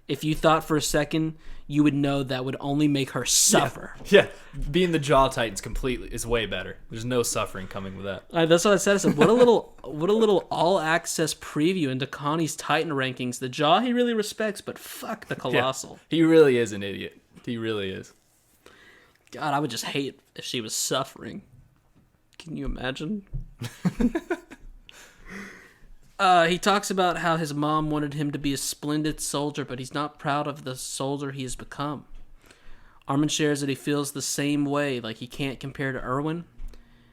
If you thought for a second, you would know that would only make her suffer." Yeah. Being the Jaw Titans completely is way better. There's no suffering coming with that. That's what I said. I said, what a little all-access preview into Connie's Titan rankings. The Jaw he really respects, but fuck the colossal. Yeah, he really is an idiot. He really is. God, I would just hate if she was suffering. Can you imagine? He talks about how his mom wanted him to be a splendid soldier, but he's not proud of the soldier he has become. Armin shares that he feels the same way, like he can't compare to Erwin.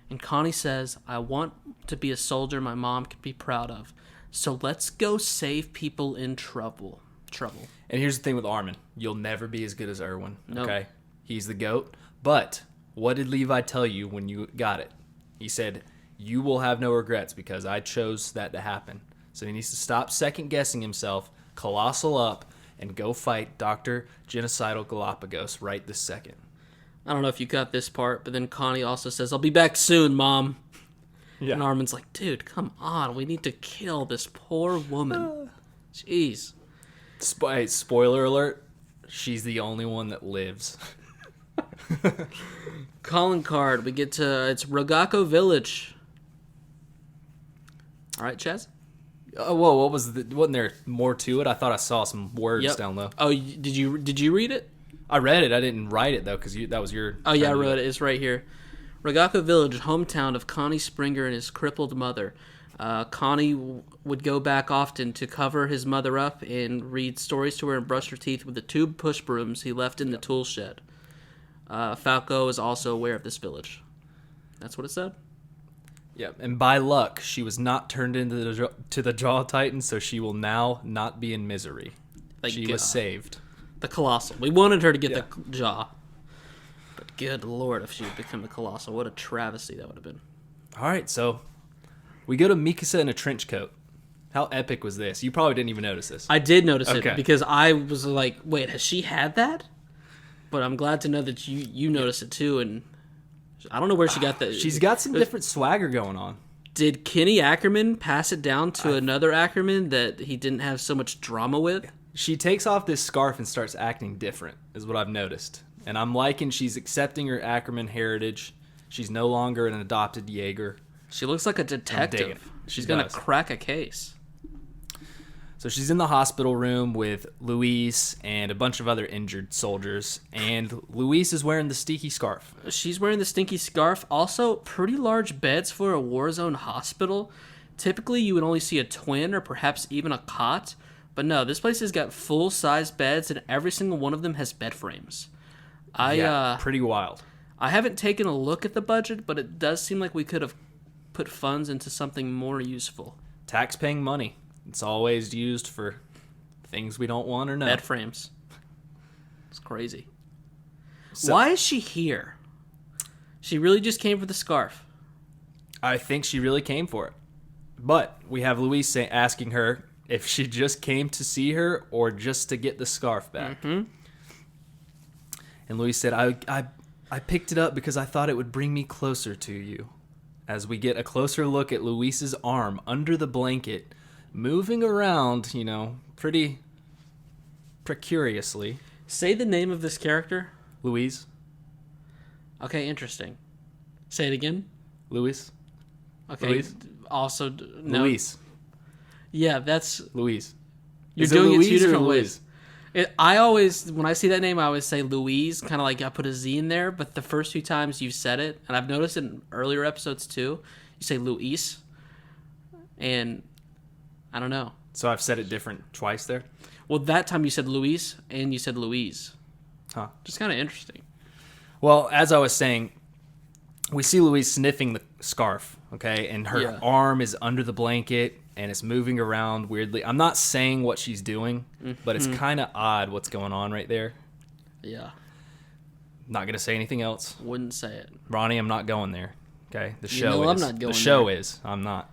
And Connie says, "I want to be a soldier my mom could be proud of. So let's go save people in trouble." And here's the thing with Armin. You'll never be as good as Erwin, nope. Okay? He's the GOAT. But what did Levi tell you when you got it? He said, "You will have no regrets because I chose that to happen." So he needs to stop second-guessing himself, colossal up, and go fight Dr. Genocidal Galapagos right this second. I don't know if you got this part, but then Connie also says, "I'll be back soon, Mom." Yeah. And Armin's like, "Dude, come on. We need to kill this poor woman." Jeez. Spoiler alert, she's the only one that lives. Calling card. We get to it's Rogako Village. All right, Chaz. Whoa! Wasn't there more to it? I thought I saw some words down low. Oh, did you read it? I read it. I didn't write it though, because that was your. Oh yeah, I wrote it. It's right here. Rogako Village, hometown of Connie Springer and his crippled mother. Connie would go back often to cover his mother up and read stories to her and brush her teeth with the tube push brooms he left in the tool shed. Falco is also aware of this village. That's what it said. Yeah, and by luck, she was not turned into the Jaw Titan, so she will now not be in misery. She was saved. The Colossal. We wanted her to get the Jaw. But good lord, if she had become the Colossal, what a travesty that would have been. All right, so we go to Mikasa in a trench coat. How epic was this? You probably didn't even notice this. I did notice it because I was like, wait, has she had that? But I'm glad to know that you noticed it too, and I don't know where she got that. She's got some different swagger going on. Did Kenny Ackerman pass it down to another Ackerman that he didn't have so much drama with? She takes off this scarf and starts acting different, is what I've noticed. And I'm liking she's accepting her Ackerman heritage. She's no longer an adopted Jaeger. She looks like a detective. She's going to crack a case. So she's in the hospital room with Louise and a bunch of other injured soldiers. And Louise is wearing the stinky scarf. She's wearing the stinky scarf. Also, pretty large beds for a war zone hospital. Typically, you would only see a twin or perhaps even a cot. But no, this place has got full-size beds, and every single one of them has bed frames. Pretty wild. I haven't taken a look at the budget, but it does seem like we could have put funds into something more useful. Tax-paying money. It's always used for things we don't want or know. Bed frames. It's crazy. So, why is she here? She really just came for the scarf. I think she really came for it. But we have Louise asking her if she just came to see her or just to get the scarf back. Mm-hmm. And Louise said, I picked it up because I thought it would bring me closer to you. As we get a closer look at Louise's arm under the blanket, moving around, pretty precariously. Say the name of this character. Louise. Okay, interesting. Say it again. Louise. Okay. Louise. Also, no. Louise. Yeah, that's... Louise. You're doing it two different ways. I always, when I see that name, I always say Louise, kind of like I put a Z in there, but the first few times you've said it, and I've noticed in earlier episodes too, you say Louise, and I don't know. So I've said it different twice there? Well, that time you said Louise, and you said Louise. Huh. Just kind of interesting. Well, as I was saying, we see Louise sniffing the scarf, okay, and her arm is under the blanket, and it's moving around weirdly. I'm not saying what she's doing, but it's kind of odd what's going on right there. Yeah. Not going to say anything else. Wouldn't say it. Ronny, I'm not going there. Okay? The show I'm not going there. The show is. I'm not.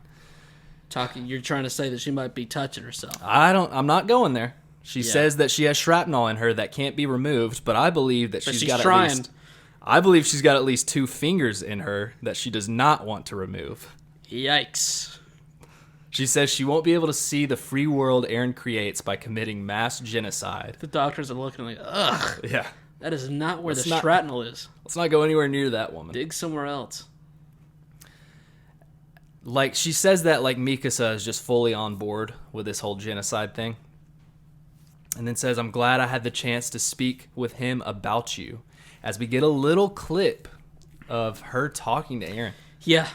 You're trying to say that she might be touching herself. I'm not going there. She says that she has shrapnel in her that can't be removed, but I believe that she's got trying. at least... I believe she's got at least 2 fingers in her that she does not want to remove. Yikes. She says she won't be able to see the free world Eren creates by committing mass genocide. The doctors are looking like, ugh. Yeah. That is not where shrapnel is. Let's not go anywhere near that woman. Dig somewhere else. Like, she says that like Mikasa is just fully on board with this whole genocide thing. And then says, I'm glad I had the chance to speak with him about you. As we get a little clip of her talking to Eren. Yeah,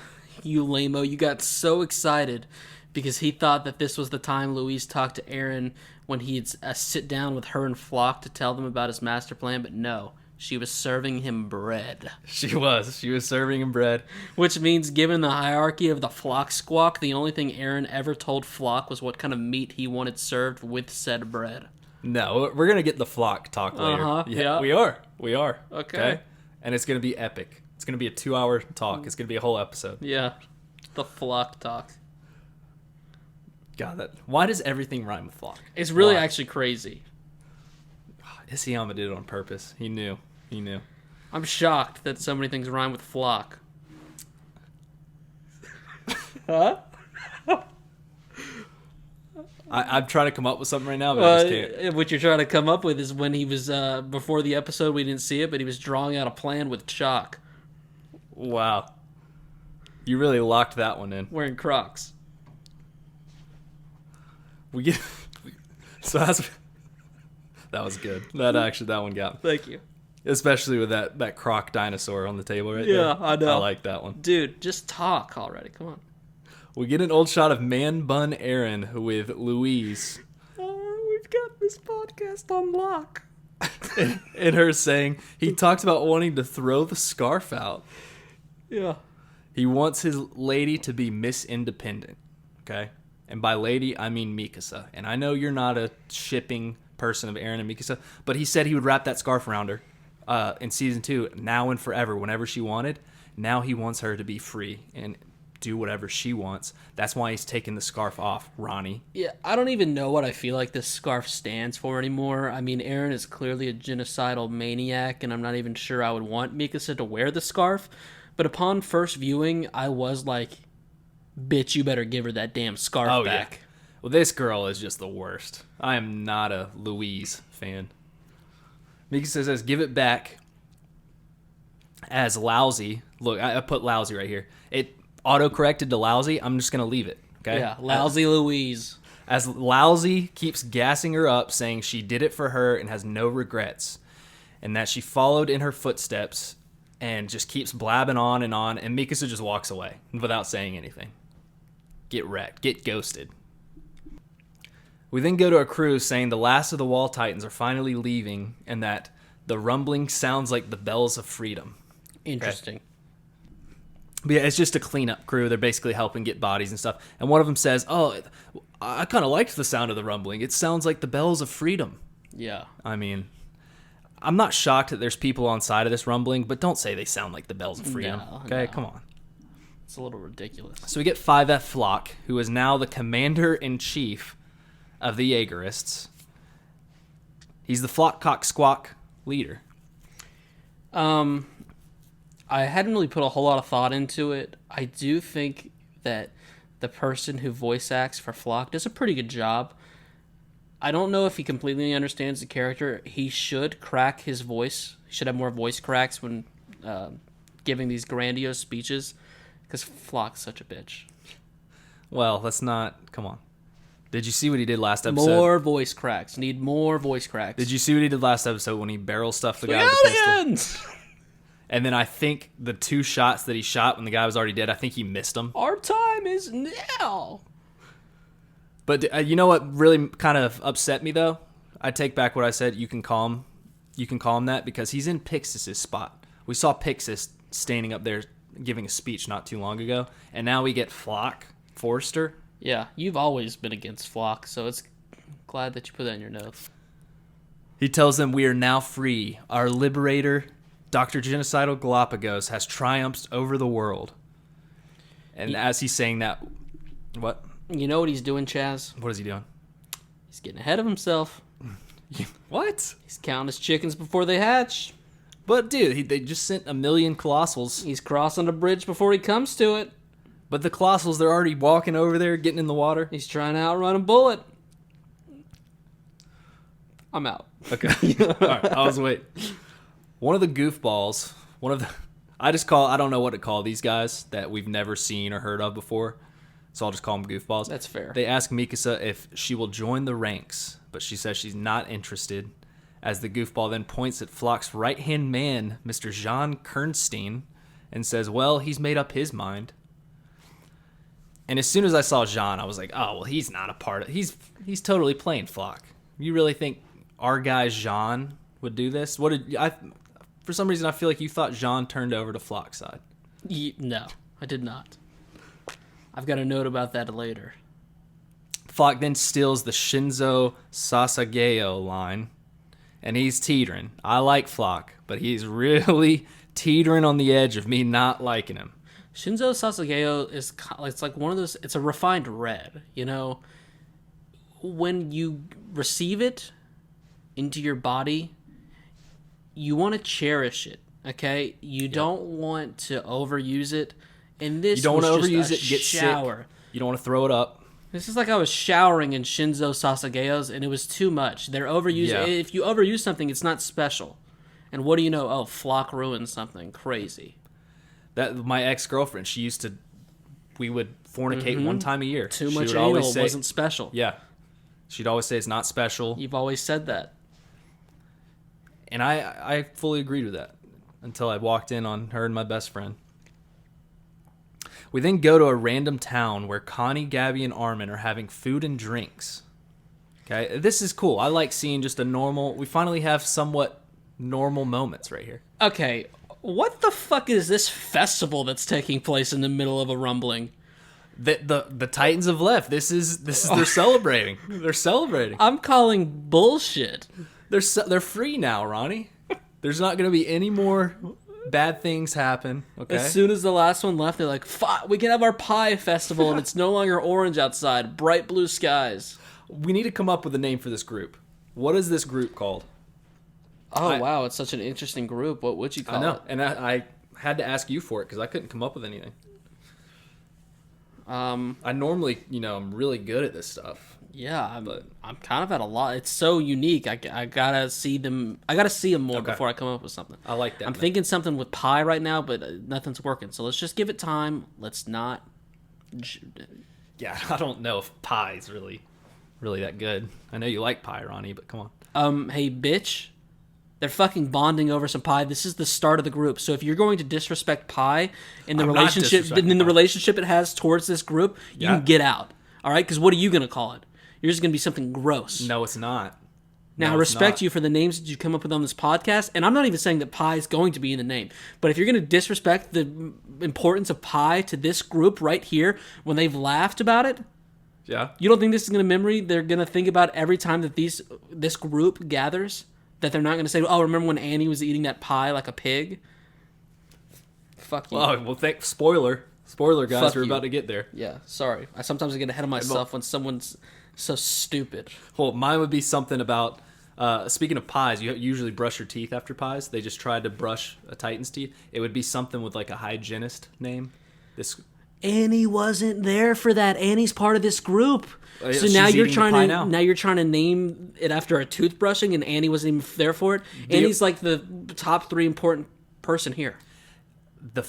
you lame-o. You got so excited because he thought that this was the time Louise talked to Eren when he'd sit down with her and Flock to tell them about his master plan, but no, she was serving him bread. She was serving him bread. Which means, given the hierarchy of the Flock squawk, the only thing Eren ever told Flock was what kind of meat he wanted served with said bread. No, we're going to get the Flock talk later. Uh-huh, yeah. We are. Okay. And it's going to be epic. It's going to be a 2-hour talk. It's going to be a whole episode. Yeah, the Flock talk. God, why does everything rhyme with Flock? It's really actually crazy. Isayama did it on purpose. He knew. I'm shocked that so many things rhyme with Flock. Huh? I'm trying to come up with something right now, but I just can't. What you're trying to come up with is when he was, before the episode, we didn't see it, but he was drawing out a plan with chalk. Wow. You really locked that one in. Wearing Crocs. So that was good. That one got me. Thank you. Especially with that croc dinosaur on the table right there. Yeah, I know. I like that one. Dude, just talk already. Come on. We get an old shot of Man Bun Aaron with Louise. Oh, we've got this podcast on lock. And her saying he talks about wanting to throw the scarf out. Yeah. He wants his lady to be Miss Independent. Okay? And by lady, I mean Mikasa. And I know you're not a shipping person of Aaron and Mikasa, but he said he would wrap that scarf around her in season 2, now and forever, whenever she wanted. Now he wants her to be free and do whatever she wants. That's why he's taking the scarf off, Ronny. Yeah, I don't even know what I feel like this scarf stands for anymore. I mean, Aaron is clearly a genocidal maniac, and I'm not even sure I would want Mikasa to wear the scarf. But upon first viewing, I was like, bitch, you better give her that damn scarf back. Yeah. Well, this girl is just the worst. I am not a Louise fan. Mikasa says, give it back as lousy. Look, I put lousy right here. It auto-corrected to lousy. I'm just going to leave it. Okay? Yeah, lousy Louise. As lousy keeps gassing her up, saying she did it for her and has no regrets. And that she followed in her footsteps and just keeps blabbing on. And Mikasa just walks away without saying anything. Get wrecked. Get ghosted. We then go to a crew saying the last of the Wall Titans are finally leaving and that the rumbling sounds like the bells of freedom. Interesting. Okay? But yeah, it's just a cleanup crew. They're basically helping get bodies and stuff. And one of them says, oh, I kind of liked the sound of the rumbling. It sounds like the bells of freedom. Yeah. I mean, I'm not shocked that there's people on side of this rumbling, but don't say they sound like the bells of freedom. Okay, come on. It's a little ridiculous. So we get 5F Flock, who is now the commander-in-chief of the Jaegerists. He's the Flock Cock Squawk leader. I hadn't really put a whole lot of thought into it. I do think that the person who voice acts for Flock does a pretty good job. I don't know if he completely understands the character. He should crack his voice. He should have more voice cracks when giving these grandiose speeches, because Flock's such a bitch. Well, let's not... Come on. Did you see what he did last episode? More voice cracks. Need more voice cracks. Did you see what he did last episode when he barrel stuffed the guy with the pistol? And then I think the 2 shots that he shot when the guy was already dead, I think he missed them. Our time is now. But you know what really kind of upset me, though? I take back what I said. You can call him that, because he's in Pixis' spot. We saw Pixis standing up there giving a speech not too long ago, and now we get Flock Forster. Yeah, you've always been against Flock, so it's glad that you put that in your notes. He tells them, we are now free. Our liberator, Dr. Genocidal Galapagos, has triumphed over the world. And as he's saying that... What? You know what he's doing, Chaz? What is he doing? He's getting ahead of himself. What? He's counting his chickens before they hatch. But, dude, they just sent 1 million Colossals. He's crossing the bridge before he comes to it. But the Colossals, they're already walking over there, getting in the water. He's trying to outrun a bullet. I'm out. Okay. All right, I was waiting. One of the goofballs, I don't know what to call these guys that we've never seen or heard of before, so I'll just call them goofballs. That's fair. They ask Mikasa if she will join the ranks, but she says she's not interested, as the goofball then points at Flock's right-hand man, Mr. Jean Kernstein, and says, well, he's made up his mind. And as soon as I saw Jean, I was like, oh, well, he's not a part of... He's totally playing Flock. You really think our guy Jean would do this? For some reason, I feel like you thought Jean turned over to Flock's side. No, I did not. I've got a note about that later. Flock then steals the Shinzo Sasageo line, and he's teetering. I like Flock, but he's really teetering on the edge of me not liking him. Shinzo Sasageo it's like one of those... It's a refined red, you know? When you receive it into your body, you want to cherish it, okay? You don't want to overuse it. And this, you don't want to overuse it, get sick. You don't want to throw it up. This is like I was showering in Shinzo Sasageyo's, and it was too much. They're overusing. Yeah. If you overuse something, it's not special. And what do you know? Oh, Flock ruined something. Crazy. That my ex-girlfriend, we would fornicate one time a year. Too much anal wasn't special. Yeah. She'd always say it's not special. You've always said that. And I fully agreed with that until I walked in on her and my best friend. We then go to a random town where Connie, Gabby, and Armin are having food and drinks. Okay, this is cool. I like seeing just we finally have somewhat normal moments right here. Okay, what the fuck is this festival that's taking place in the middle of a rumbling? The Titans have left. This is they're celebrating. They're celebrating. I'm calling bullshit. They're free now, Ronnie. There's not going to be any more bad things happen. Okay. As soon as the last one left, they're like, "Fuck, we can have our pie festival, and it's no longer orange outside. Bright blue skies." We need to come up with a name for this group. What is this group called? Oh, wow, it's such an interesting group. What would you call it? I know, and I had to ask you for it because I couldn't come up with anything. I normally, I'm really good at this stuff. Yeah, I'm kind of at a lot. It's so unique. I gotta see them. I gotta see them more before I come up with something. I like that. I'm thinking something with pie right now, but nothing's working. So let's just give it time. Let's not. Yeah, I don't know if pie's really that good. I know you like pie, Ronnie, but come on. Hey, bitch. They're fucking bonding over some pie. This is the start of the group. So if you're going to disrespect pie in the relationship it has towards this group, you can get out. All right? Because what are you going to call it? You're just going to be something gross. No, it's not. Now, I respect you for the names that you come up with on this podcast, and I'm not even saying that pie is going to be in the name. But if you're going to disrespect the importance of pie to this group right here when they've laughed about it, yeah, you don't think this is going to memory they're going to think about every time that this group gathers? That they're not going to say, "Oh, remember when Annie was eating that pie like a pig?" Fuck you. Oh, well, spoiler, guys. Fuck We're about to get there. Yeah, sorry. I sometimes get ahead of myself when someone's so stupid. Well, mine would be something about, speaking of pies, you usually brush your teeth after pies. They just tried to brush a Titan's teeth. It would be something with like a hygienist name. Annie wasn't there for that. Annie's part of this group. So now you're trying to name it after a toothbrushing, and Annie wasn't even there for it. Annie's like the top 3 important person here. The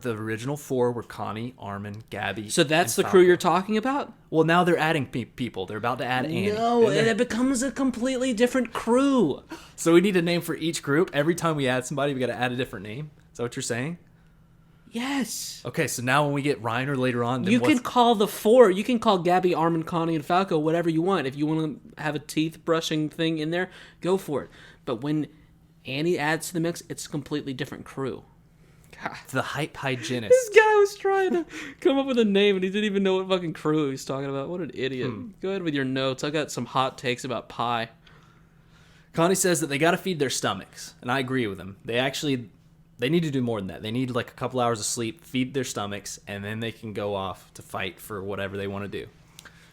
original 4 were Connie, Armin, Gabby. So that's the crew you're talking about? Well, now they're adding people. They're about to add Annie. No, and it becomes a completely different crew. So we need a name for each group. Every time we add somebody, we got to add a different name. Is that what you're saying? Yes. Okay, so now when we get Reiner later on... You can call the 4. You can call Gabby, Armin, Connie, and Falco whatever you want. If you want to have a teeth-brushing thing in there, go for it. But when Annie adds to the mix, it's a completely different crew. God. The hype hygienist. This guy was trying to come up with a name, and he didn't even know what fucking crew he was talking about. What an idiot. Go ahead with your notes. I got some hot takes about pie. Connie says that they got to feed their stomachs, and I agree with him. They need to do more than that. They need like a couple hours of sleep, feed their stomachs, and then they can go off to fight for whatever they want to do.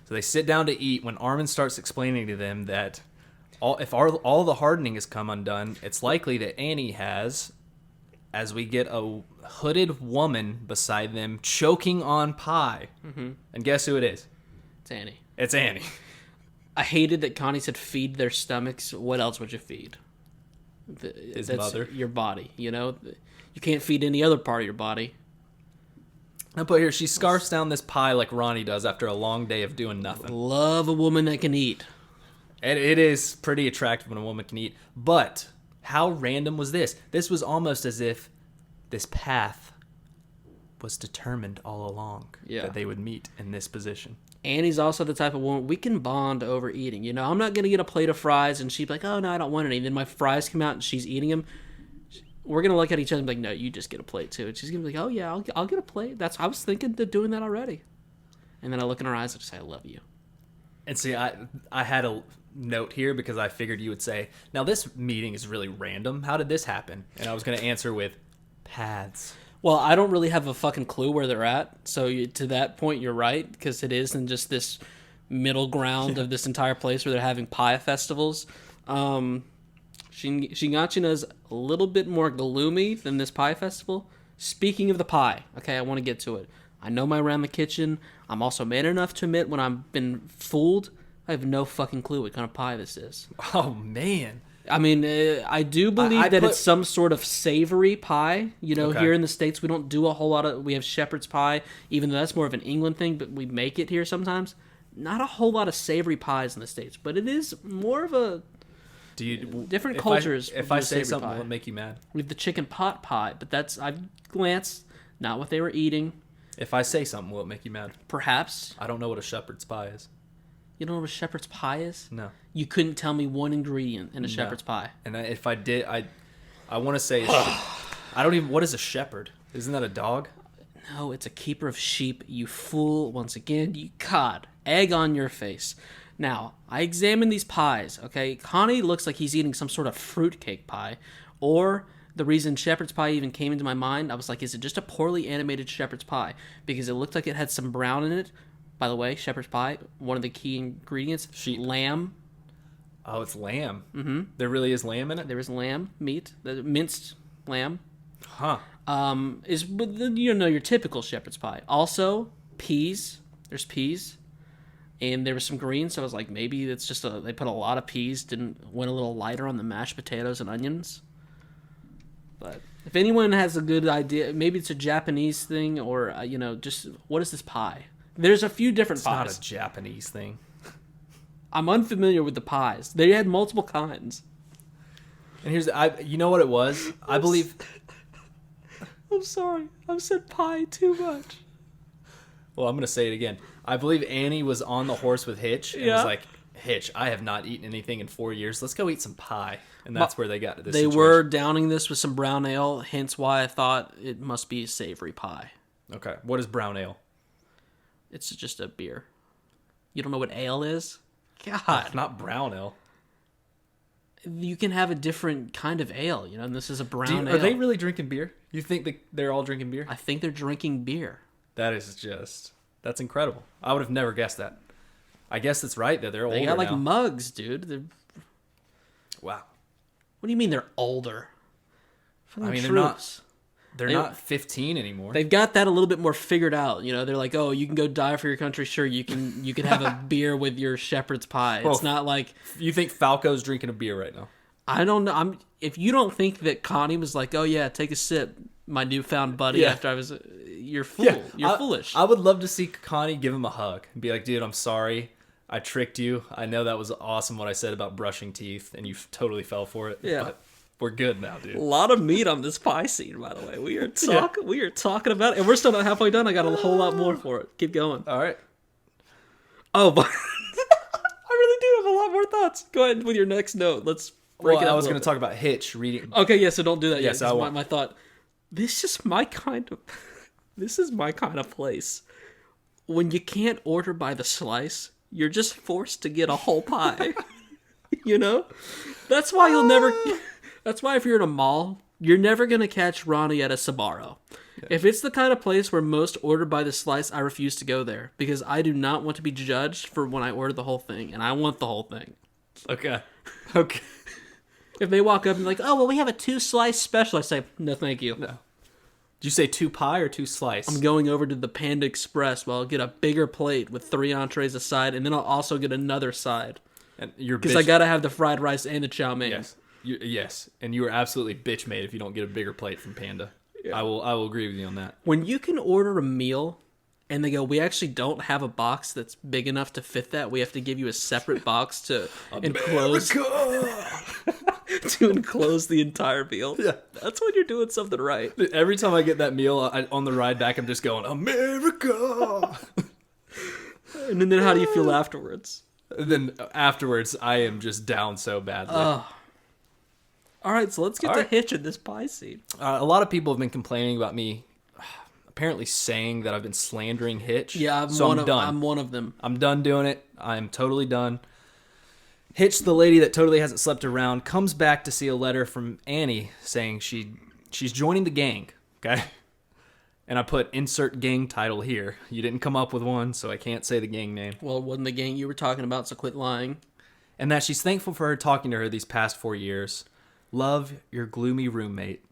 So they sit down to eat when Armin starts explaining to them that if all the hardening has come undone, it's likely that Annie has, as we get a hooded woman beside them choking on pie. Mm-hmm. And guess who it is? It's Annie. It's Annie. I hated that Connie said feed their stomachs. What else would you feed? His mother. Your body, You can't feed any other part of your body. I put here, she scarfs down this pie like Ronnie does after a long day of doing nothing. Love a woman that can eat. And it is pretty attractive when a woman can eat. But how random was this? This was almost as if this path was determined all along. Yeah. That they would meet in this position. Annie's also the type of woman, we can bond over eating. I'm not going to get a plate of fries and she'd be like, "Oh, no, I don't want any." And then my fries come out and she's eating them. We're going to look at each other and be like, "No, you just get a plate too." And she's going to be like, "Oh, yeah, I'll get a plate." I was thinking of doing that already. And then I look in her eyes and just say, "I love you." And see, I had a note here because I figured you would say, "Now this meeting is really random. How did this happen?" And I was going to answer with paths. Well, I don't really have a fucking clue where they're at. So to that point, you're right, because it isn't just this middle ground of this entire place where they're having pie festivals. Shingachina is a little bit more gloomy than this pie festival. Speaking of the pie, okay, I want to get to it. I know my around the kitchen. I'm also man enough to admit when I've been fooled, I have no fucking clue what kind of pie this is. Oh, man. I mean, I do believe that it's some sort of savory pie. You know, here in the States, we don't do a whole lot of... We have shepherd's pie, even though that's more of an England thing, but we make it here sometimes. Not a whole lot of savory pies in the States, but it is more of a... different cultures. If I say something, will it make you mad? We have the chicken pot pie, but that's... I've glanced, not what they were eating. If I say something, will it make you mad? Perhaps. I don't know what a shepherd's pie is. You don't know what a shepherd's pie is? No. You couldn't tell me one ingredient in a shepherd's pie. And if I did, I want to say... I don't even... What is a shepherd? Isn't that a dog? No, it's a keeper of sheep. You fool. Once again, you cod. Egg on your face. Now, I examined these pies, okay? Connie looks like he's eating some sort of fruitcake pie. Or the reason shepherd's pie even came into my mind, I was like, is it just a poorly animated shepherd's pie? Because it looked like it had some brown in it. By the way, shepherd's pie, one of the key ingredients, lamb. Oh, it's lamb. Mm-hmm. There really is lamb in it? There is lamb, meat, the minced lamb. Huh. Is your typical shepherd's pie. Also, peas. There's peas. And there was some greens, so I was like, maybe it's just they put a lot of peas, went a little lighter on the mashed potatoes and onions. But if anyone has a good idea, maybe it's a Japanese thing, or, just, what is this pie? There's a few different pies. It's not a Japanese thing. I'm unfamiliar with the pies. They had multiple kinds. And you know what it was? I believe... I'm sorry. I've said pie too much. Well, I'm going to say it again. I believe Annie was on the horse with Hitch and was like, Hitch, I have not eaten anything in 4 years. Let's go eat some pie. And that's where they got to this situation. Were downing this with some brown ale, hence why I thought it must be a savory pie. Okay. What is brown ale? It's just a beer. You don't know what ale is? God. Not brown ale. You can have a different kind of ale, and this is a brown ale. Are they really drinking beer? You think they're all drinking beer? I think they're drinking beer. That's incredible. I would have never guessed that. I guess that's right, though. They're older now. They got mugs, dude. Wow. What do you mean they're older? They're not 15 anymore. They've got that a little bit more figured out. They're like, oh, you can go die for your country. Sure, you can have a beer with your shepherd's pie. It's not like... You think Falco's drinking a beer right now? I don't know. If you don't think that Connie was like, oh, yeah, take a sip, my newfound buddy, after I was... You're fool. Yeah, you're foolish. I would love to see Connie give him a hug and be like, dude, I'm sorry. I tricked you. I know that was awesome what I said about brushing teeth, and you totally fell for it. Yeah. But we're good now, dude. A lot of meat on this pie scene, by the way. We are talking about it, and we're still not halfway done. I got a whole lot more for it. Keep going. All right. Oh, but I really do have a lot more thoughts. Go ahead with your next note. Let's break it up. I was going to talk about Hitch reading. Okay, yeah, so don't do that yes, yet. My thought. This is my kind of place. When you can't order by the slice, you're just forced to get a whole pie. That's why you'll never... That's why if you're in a mall, you're never going to catch Ronny at a Sbarro. Yeah. If it's the kind of place where most order by the slice, I refuse to go there. Because I do not want to be judged for when I order the whole thing. And I want the whole thing. Okay. If they walk up and be like, oh, well, we have a 2-slice special. I say, no, thank you. No. Did you say 2 pie or 2 slice? I'm going over to the Panda Express where I'll get a bigger plate with 3 entrees a side. And then I'll also get another side. Because I got to have the fried rice and the chow mein. Yes. Yes, and you are absolutely bitch made if you don't get a bigger plate from Panda. Yeah. I will agree with you on that. When you can order a meal and they go, we actually don't have a box that's big enough to fit that. We have to give you a separate box to enclose the entire meal. Yeah. That's when you're doing something right. Every time I get that meal on the ride back, I'm just going, America! And then how do you feel afterwards? And then afterwards, I am just down so badly. All right, so let's get to Hitch in this pie scene. A lot of people have been complaining about me apparently saying that I've been slandering Hitch. Yeah, I'm one of them. I'm done doing it. I'm totally done. Hitch, the lady that totally hasn't slept around, comes back to see a letter from Annie saying she's joining the gang, okay? And I put insert gang title here. You didn't come up with one, so I can't say the gang name. Well, it wasn't the gang you were talking about, so quit lying. And that she's thankful for her talking to her these past 4 years. Love, your gloomy roommate.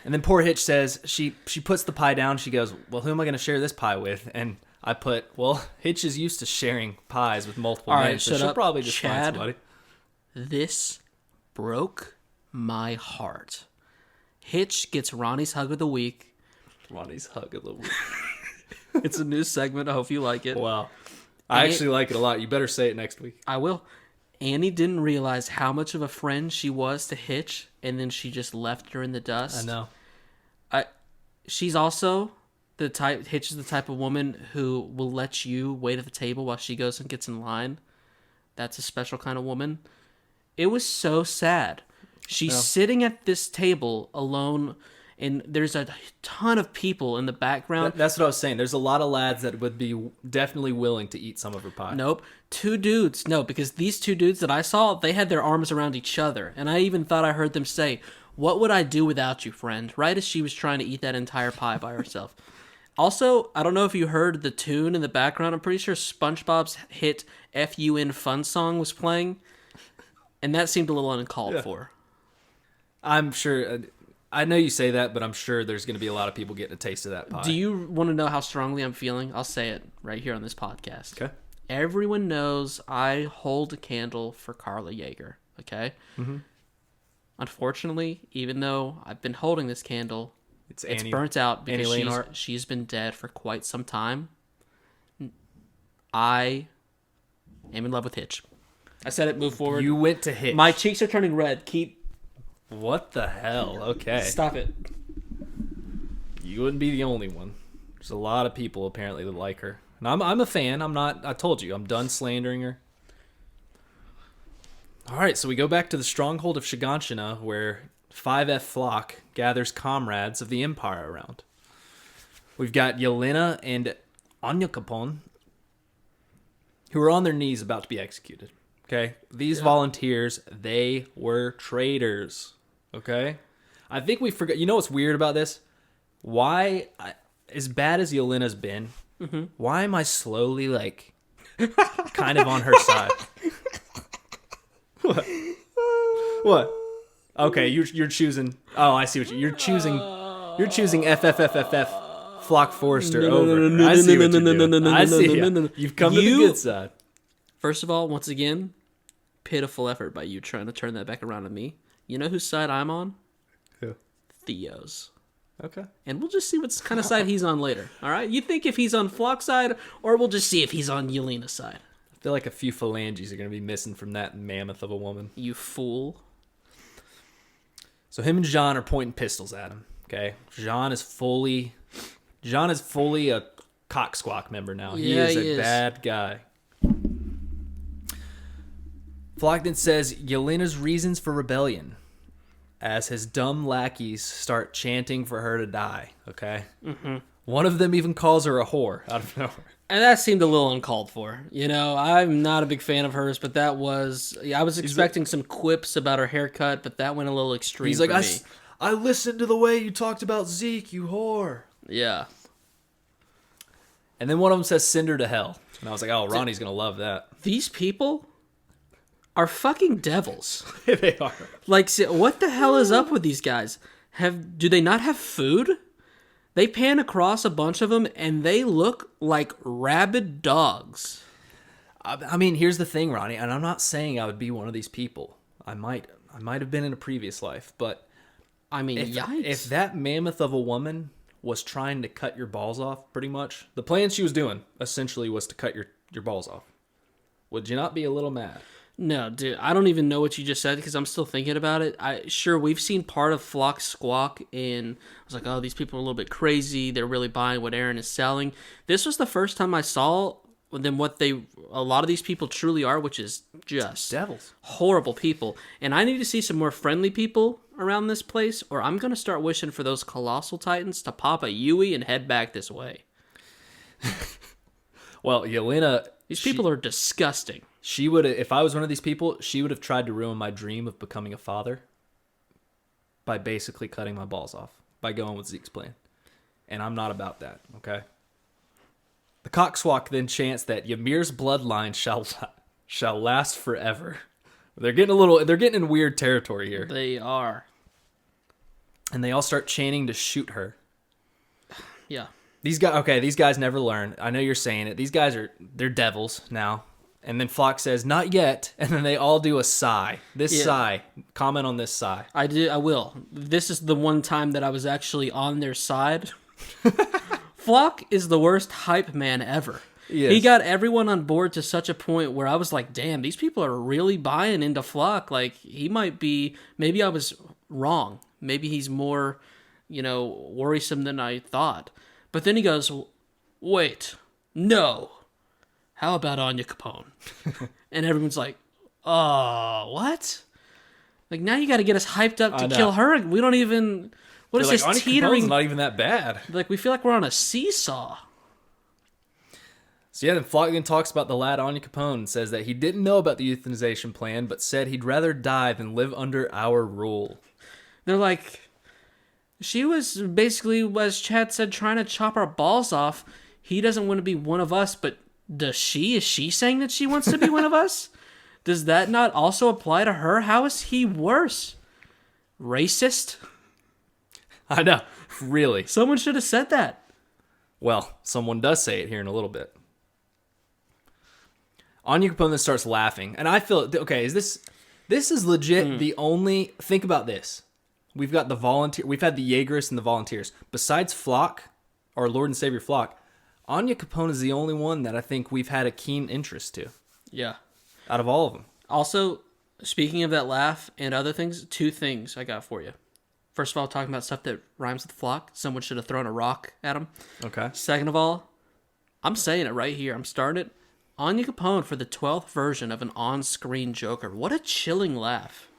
And then poor Hitch says, she puts the pie down. She goes, well, who am I going to share this pie with? And I put, well, Hitch is used to sharing pies with multiple men, right, so she'll probably just Chad, find somebody. This broke my heart. Hitch gets Ronnie's hug of the week. Ronnie's hug of the week. It's a new segment. I hope you like it. Wow. I actually like it a lot. You better say it next week. I will. Annie didn't realize how much of a friend she was to Hitch, and then she just left her in the dust. I know. She's also the type. Hitch is the type of woman who will let you wait at the table while she goes and gets in line. That's a special kind of woman. It was so sad. She's sitting at this table alone, and there's a ton of people in the background. That's what I was saying. There's a lot of lads that would be definitely willing to eat some of her pie. Nope. 2 dudes. No, because these 2 dudes that I saw, they had their arms around each other. And I even thought I heard them say, "What would I do without you, friend?" Right as she was trying to eat that entire pie by herself. Also, I don't know if you heard the tune in the background. I'm pretty sure SpongeBob's hit FUN Fun Song was playing. And that seemed a little uncalled for. I'm sure... I know you say that, but I'm sure there's going to be a lot of people getting a taste of that pie. Do you want to know how strongly I'm feeling? I'll say it right here on this podcast. Okay. Everyone knows I hold a candle for Carla Yeager, okay? Mm-hmm. Unfortunately, even though I've been holding this candle, it's burnt out because she's been dead for quite some time. I am in love with Hitch. I said it, move forward. You went to Hitch. My cheeks are turning red. What the hell? Okay. Stop it. You wouldn't be the only one. There's a lot of people apparently that like her. And I'm a fan. I told you, I'm done slandering her. All right, so we go back to the stronghold of Shiganshina, where 5F Flock gathers comrades of the Empire around. We've got Yelena and Onyakapon, who are on their knees about to be executed. Okay? These volunteers, they were traitors. Okay? I think we forgot. You know what's weird about this? Why, as bad as Yelena's been, why am I slowly, like, kind of on her side? What? Okay, you're choosing. Oh, I see what you're choosing. You're choosing FFFFF Flock Forrester over. I see what you're doing. I see. You've come to the good side. First of all, once again, pitiful effort by you trying to turn that back around on me. You know whose side I'm on? Who? Theo's. Okay. And we'll just see what kind of side he's on later. All right? You think if he's on Flock's side, or we'll just see if he's on Yelena's side. I feel like a few phalanges are going to be missing from that mammoth of a woman. You fool. So him and Jean are pointing pistols at him. Okay? Jean is fully a cock squawk member now. He is a bad guy. Flockton says Yelena's reasons for rebellion as his dumb lackeys start chanting for her to die, okay? Mm-hmm. One of them even calls her a whore out of nowhere. And that seemed a little uncalled for. You know, I'm not a big fan of hers, but that was... I was expecting some quips about her haircut, but that went a little extreme for me. I listened to the way you talked about Zeke, you whore. Yeah. And then one of them says, send her to hell. And I was like, oh, Ronnie's going to love that. These people are fucking devils. They are. Like, what the hell is up with these guys? Do they not have food? They pan across a bunch of them, and they look like rabid dogs. I mean, here's the thing, Ronnie, and I'm not saying I would be one of these people. I might have been in a previous life, but I mean, yikes. If that mammoth of a woman was trying to cut your balls off, pretty much, the plan she was doing essentially was to cut your balls off. Would you not be a little mad? No, dude, I don't even know what you just said because I'm still thinking about it. Sure, we've seen part of Flock Squawk in, I was like, oh, these people are a little bit crazy. They're really buying what Aaron is selling. This was the first time I saw them what a lot of these people truly are, which is just devils. Horrible people. And I need to see some more friendly people around this place, or I'm going to start wishing for those colossal titans to pop a Yui and head back this way. Well, Yelena... These people are disgusting. She would, if I was one of these people, she would have tried to ruin my dream of becoming a father by basically cutting my balls off, by going with Zeke's plan. And I'm not about that, okay? The cockswalk then chants that Ymir's bloodline shall last forever. They're getting in weird territory here. They are. And they all start chanting to shoot her. Yeah. These guys never learn. I know you're saying it. These guys they're devils now. And then Flock says, not yet. And then they all do a sigh. Sigh. Comment on this sigh. I will. This is the one time that I was actually on their side. Flock is the worst hype man ever. He got everyone on board to such a point where I was like, damn, these people are really buying into Flock. Like, he might be, maybe I was wrong. Maybe he's more, worrisome than I thought. But then he goes, wait, no. How about Anya Capone? And everyone's like, oh, what? Like, now you got to get us hyped up to kill her. We don't even, what is this teetering? Capone's not even that bad. Like, we feel like we're on a seesaw. So yeah, then Flock talks about the lad Anya Capone and says that he didn't know about the euthanization plan, but said he'd rather die than live under our rule. They're like, she was basically, as Chad said, trying to chop our balls off. He doesn't want to be one of us, but does she? Is she saying that she wants to be one of us? Does that not also apply to her? How is he worse? Racist? I know, really. Someone should have said that. Well, someone does say it here in a little bit. Anya Capone then starts laughing, and I feel, okay, this is legit the only, think about this. We've got we've had the Jaegerists and the volunteers. Besides Flock, our Lord and Savior Flock, Anya Capone is the only one that I think we've had a keen interest to. Yeah. Out of all of them. Also, speaking of that laugh and other things, 2 things I got for you. First of all, talking about stuff that rhymes with Flock, someone should have thrown a rock at him. Okay. Second of all, I'm saying it right here. I'm starting it. Anya Capone for the 12th version of an on-screen Joker. What a chilling laugh.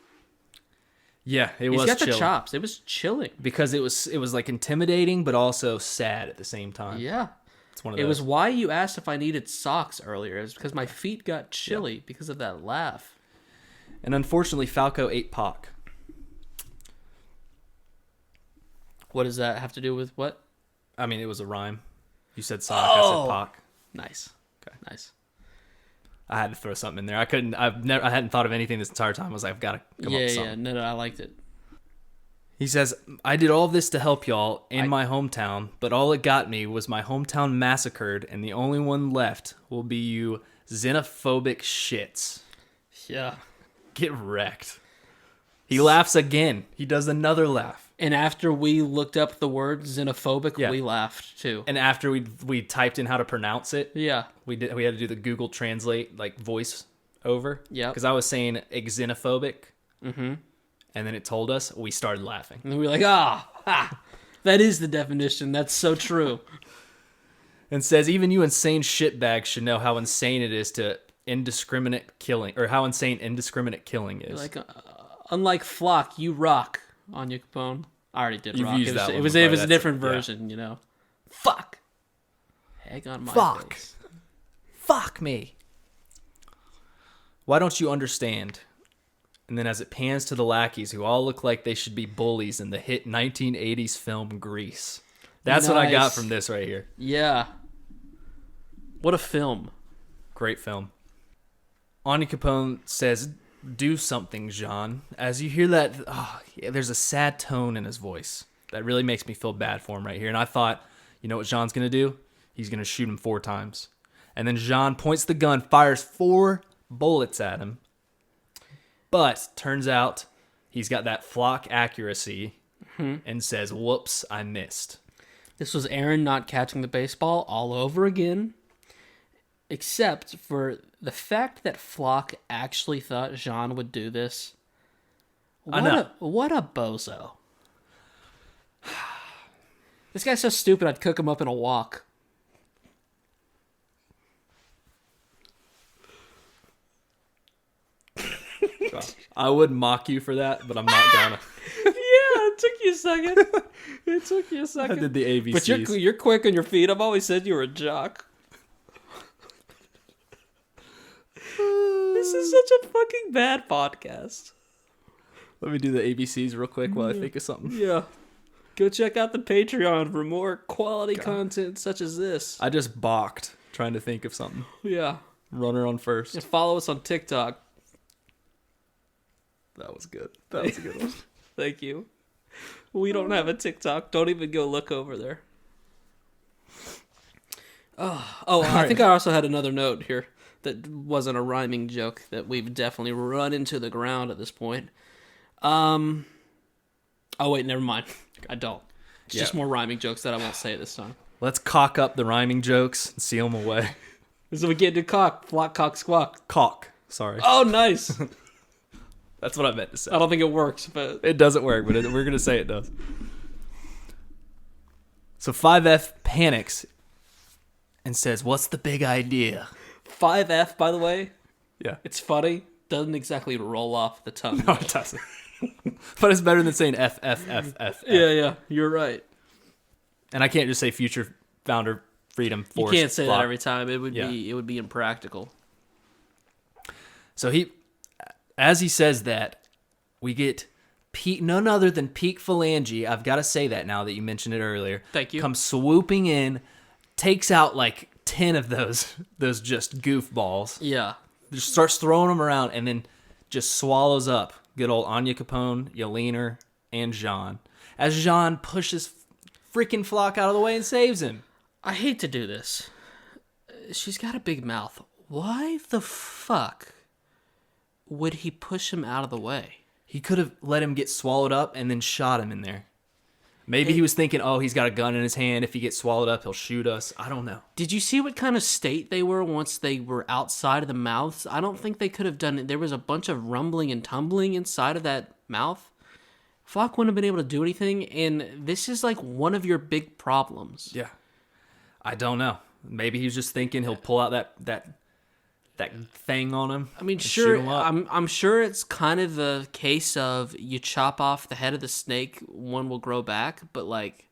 Yeah, it was chilling. He's got chilling. the chops. It was chilling. Because it was like intimidating, but also sad at the same time. Yeah. It's one of those. It was why you asked if I needed socks earlier. It was because my feet got chilly because of that laugh. And unfortunately, Falco ate Pac. What does that have to do with what? I mean, it was a rhyme. You said sock, I said Pac. Nice. Okay. Nice. I had to throw something in there. I hadn't thought of anything this entire time. I was like, I've got to come up with something. No, I liked it. He says, I did all this to help y'all in my hometown, but all it got me was my hometown massacred, and the only one left will be you xenophobic shits. Yeah. Get wrecked. He laughs again. He does another laugh. And after we looked up the word xenophobic, we laughed too. And after we typed in how to pronounce it, we had to do the Google Translate like voice over. Yeah. Because I was saying xenophobic. Mm-hmm. And then it told us, we started laughing. And we were like, that is the definition. That's so true. And says, even you insane shitbags should know how insane it is to indiscriminate killing, or how insane indiscriminate killing is. Like, unlike Flock, you rock, Anya Capone. I already did rock. It was a different version, you know. Fuck. Egg on my face. Fuck me. Why don't you understand? And then as it pans to the lackeys, who all look like they should be bullies in the hit 1980s film Grease. That's what I got from this right here. Yeah. What a film. Great film. Anya Capone says, do something, Jean. As you hear that, there's a sad tone in his voice. That really makes me feel bad for him right here. And I thought, you know what Jean's going to do? He's going to shoot him 4 times. And then Jean points the gun, fires 4 bullets at him. But turns out he's got that Flock accuracy and says, whoops, I missed. This was Aaron not catching the baseball all over again. Except for the fact that Flock actually thought Jean would do this. What a bozo. This guy's so stupid I'd cook him up in a wok. I would mock you for that, but I'm not gonna. Yeah, it took you a second. I did the ABCs. But you're quick on your feet. I've always said you were a jock. This is such a fucking bad podcast. Let me do the ABCs real quick while I think of something. Yeah. Go check out the Patreon for more quality content such as this. I just balked trying to think of something. Yeah. Runner on first. And follow us on TikTok. That was good. That was a good one. Thank you. We don't have a TikTok. Don't even go look over there. I think I also had another note here that wasn't a rhyming joke that we've definitely run into the ground at this point. Oh, wait, never mind. I don't. It's just more rhyming jokes that I won't say this time. Let's cock up the rhyming jokes and seal them away. So we get to cock, flock, cock, squawk. Cock. Sorry. Oh, nice. That's what I meant to say. I don't think it works, but... It doesn't work, but we're going to say it does. So 5F panics and says, what's the big idea? 5F, by the way. Yeah. It's funny. Doesn't exactly roll off the tongue. No, it doesn't. But it's better than saying F, F, F, F, F. Yeah, you're right. And I can't just say future founder freedom force. You can't say block. that every time. It would be impractical. So as he says that, we get none other than Peak Phalange. I've got to say that now that you mentioned it earlier. Thank you. Comes swooping in, takes out like 10 of those just goofballs. Yeah. Just starts throwing them around and then just swallows up good old Anya Capone, Yelena, and Jean. As Jean pushes freaking Flock out of the way and saves him. I hate to do this. She's got a big mouth. Why the fuck would he push him out of the way? He could have let him get swallowed up and then shot him in there. Maybe he was thinking, oh, he's got a gun in his hand. If he gets swallowed up, he'll shoot us. I don't know. Did you see what kind of state they were once they were outside of the mouths? I don't think they could have done it. There was a bunch of rumbling and tumbling inside of that mouth. Flock wouldn't have been able to do anything, and this is like one of your big problems. Yeah. I don't know. Maybe he was just thinking he'll pull out that thing on him. I mean, sure, I'm sure it's kind of a case of you chop off the head of the snake, one will grow back, but like,